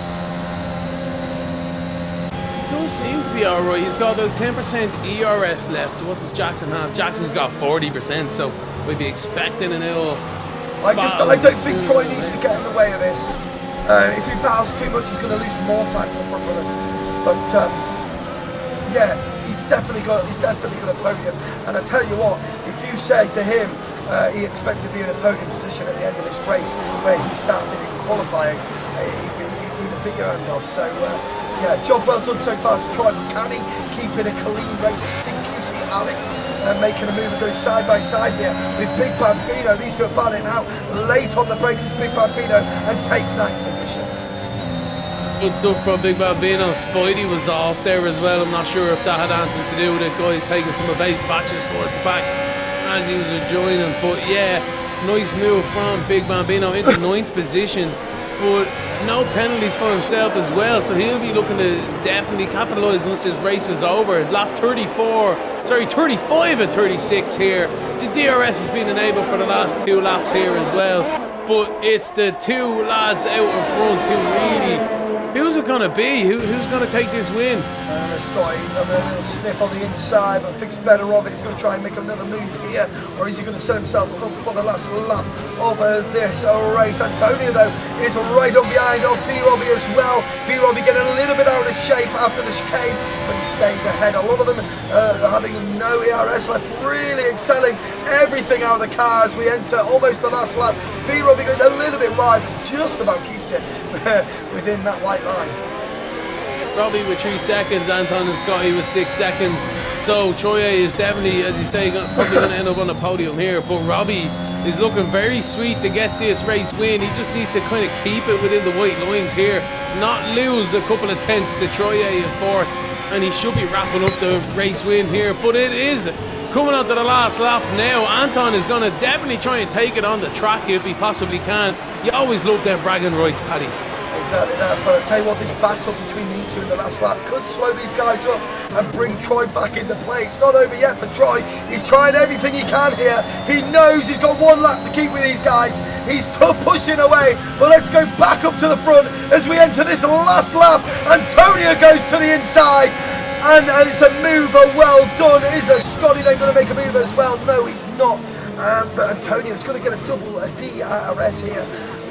S2: It does seem to be alright. He's got about 10% ERS left. What does Jackson have? Jackson's got 40%, so we'd be expecting an ill.
S1: I don't think Troy needs to get in the way of this. If he battles too much, he's going to lose more time to the front runners. But yeah, he's definitely going to podium. And I tell you what, if you say to him, he expected to be in a podium position at the end of this race where he started in qualifying. He'd have bit your hand off. So yeah, job well done so far to Troy McCanny, keeping a clean race. QC Alex making a move and going side by side here with Big Bambino. These two are batting out late on the brakes as Big Bambino and takes 9th position.
S2: Good stuff from Big Bambino. Spidey was off there as well. I'm not sure if that had anything to do with it. Guys taking some evasive batches towards the back as he was joining. But yeah, nice move from Big Bambino into 9th position. But no penalties for himself as well, so he'll be looking to definitely capitalise once this race is over. Lap 35 and 36 here. The DRS has been enabled for the last 2 laps here as well, but it's the 2 lads out in front who really, who's it going to be? Who's going to take this win?
S1: Scotty, he's having a little sniff on the inside, but thinks better of it. He's going to try and make another move here, or is he going to set himself up for the last lap of this race? Antonio, though, is right on behind of V-Robbie as well. V-Robbie getting a little bit out of shape after the chicane, but he stays ahead. A lot of them having no ERS left, really excelling everything out of the car as we enter almost the last lap. V-Robbie goes a little bit wide, just about keeps it within that white line.
S2: Robbie with 3 seconds, Anton and Scotty with 6 seconds. So Troye is definitely, as you say, probably going to end up on the podium here. But Robbie is looking very sweet to get this race win. He just needs to kind of keep it within the white lines here, not lose a couple of tenths to Troye in 4th, and he should be wrapping up the race win here. But it is coming on to the last lap now. Anton is going to definitely try and take it on the track if he possibly can. You always love them bragging rights, Paddy.
S1: Exactly that, but I'll tell you what, this battle between these two in the last lap could slow these guys up and bring Troy back into play. It's not over yet for Troy. He's trying everything he can here. He knows he's got 1 lap to keep with these guys. He's pushing away, but let's go back up to the front as we enter this last lap. Antonio goes to the inside, and it's a move well done. Is Scotty then going to make a move as well? No, he's not. But Antonio's going to get a double DRS here.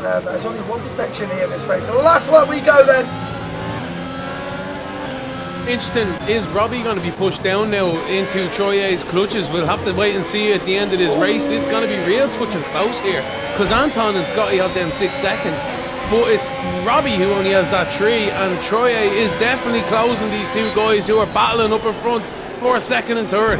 S1: There's only 1 detection here in this race. So last lap we go then.
S2: Interesting, is Robbie going to be pushed down now into Troye's clutches? We'll have to wait and see at the end of this race. It's going to be real touch and close here, because Anton and Scotty have them 6 seconds. But it's Robbie who only has that 3, and Troye is definitely closing these 2 guys who are battling up in front for 2nd and 3rd.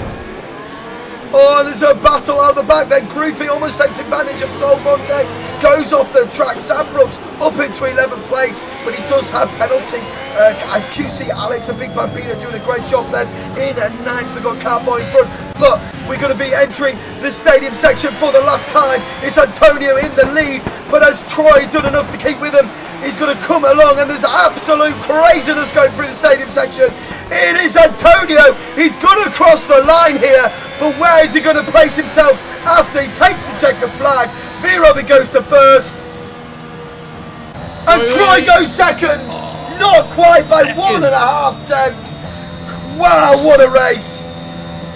S1: Oh, there's a battle out the back then. Groovy almost takes advantage of Sol Bondex, goes off the track. Sam Brooks up into 11th place, but he does have penalties. QC Alex and Big Bambino doing a great job then in 9th. They've got Carboy in front, but we're going to be entering the stadium section for the last time. It's Antonio in the lead, but has Troy done enough to keep with him? He's going to come along, and there's absolute craziness going through the stadium section. It is Antonio. He's going to cross the line here, but where is he going to place himself after he takes the checkered flag? V-Robbie goes to 1st, and Troy goes 2nd. Not quite by 1.5 tenths. Wow, what a race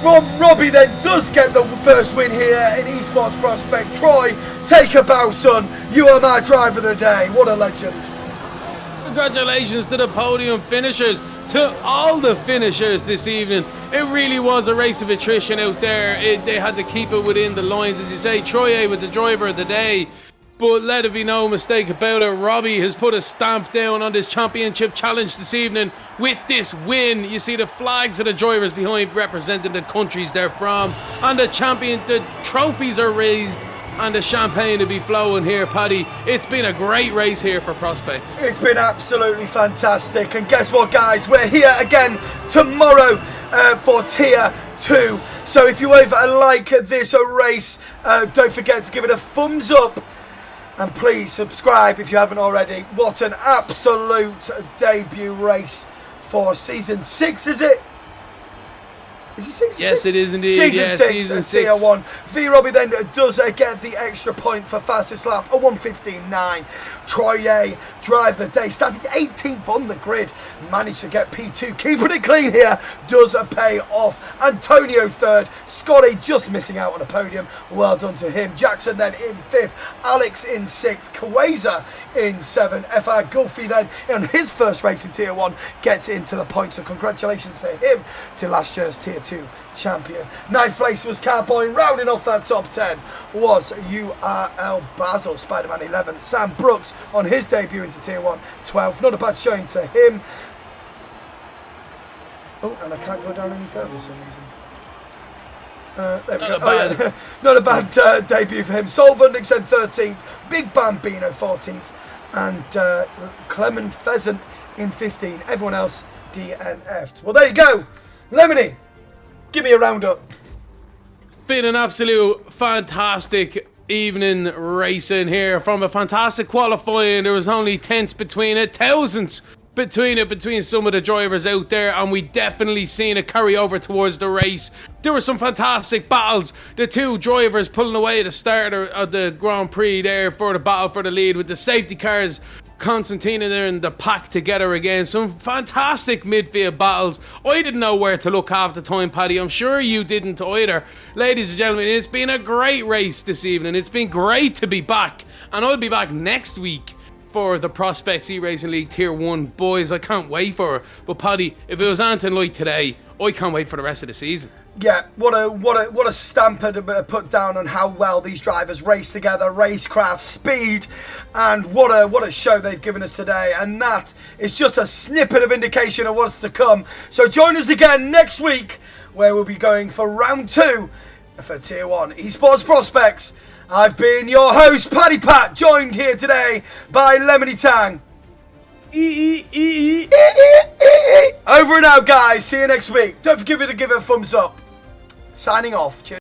S1: from Robbie. Then does get the first win here in Esports Prospect. Troy, take a bow, son. You are my driver of the day. What a legend.
S2: Congratulations to the podium finishers, to all the finishers this evening. It really was a race of attrition out there. They had to keep it within the lines. As you say, Troye with the driver of the day. But let it be no mistake about it, Robbie has put a stamp down on this championship challenge this evening with this win. You see the flags of the drivers behind representing the countries they're from, and the trophies are raised and the champagne to be flowing here, Paddy. It's been a great race here for Prospects.
S1: It's been absolutely fantastic, and guess what, guys? We're here again tomorrow for Tier 2. So if you ever like this race, don't forget to give it a thumbs up. And please subscribe if you haven't already. What an absolute debut race for Season 6, is it? Is it Season 6?
S2: Yes, it is indeed.
S1: Season 6, Tier 1. V-Robbie then does get the extra point for fastest lap, a 1:15.9. Troye, drive the day, started 18th on the grid, managed to get P2, keeping it clean here, does pay off. Antonio 3rd, Scotty just missing out on a podium, well done to him. Jackson then in 5th, Alex in 6th, Kaweza in 7th. FR Gulfy then in his first race in Tier 1 gets into the points, so congratulations to him to last year's Tier 2. 2 champion. 9th place was Carboy. Rounding off that top 10 was URL Basel. Spider-Man 11th. Sam Brooks on his debut into Tier 1. 12th. Not a bad showing to him. Oh, and I can't go down any further for some reason. There we go. Yeah. Not a bad debut for him. Solvent 13th. Big Bambino 14th. And Clement Pheasant in 15. Everyone else DNF'd. Well, there you go. Lemony, give me a roundup.
S2: Been an absolute fantastic evening racing here. From a fantastic qualifying, there was only tenths between it, thousandths between some of the drivers out there, and we definitely seen it carry over towards the race. There were some fantastic battles. The 2 drivers pulling away at the start of the Grand Prix there for the battle for the lead, with the safety cars, Constantine there in the pack together again. Some fantastic midfield battles. I didn't know where to look half the time, Paddy. I'm sure you didn't either. Ladies and gentlemen, it's been a great race this evening. It's been great to be back, and I'll be back next week for the Prospects eRacing League Tier 1. Boys, I can't wait for it. But Paddy, if it was anything like today, I can't wait for the rest of the season.
S1: Yeah, what a stamper to put down on how well these drivers race together, racecraft, speed, and what a show they've given us today. And that is just a snippet of indication of what's to come. So join us again next week, where we'll be going for round 2 for Tier 1 Esports Prospects. I've been your host, Paddy Pat, joined here today by Lemony Tang. Over and out, guys. See you next week. Don't forget to give it a thumbs up. Signing off. Cheers.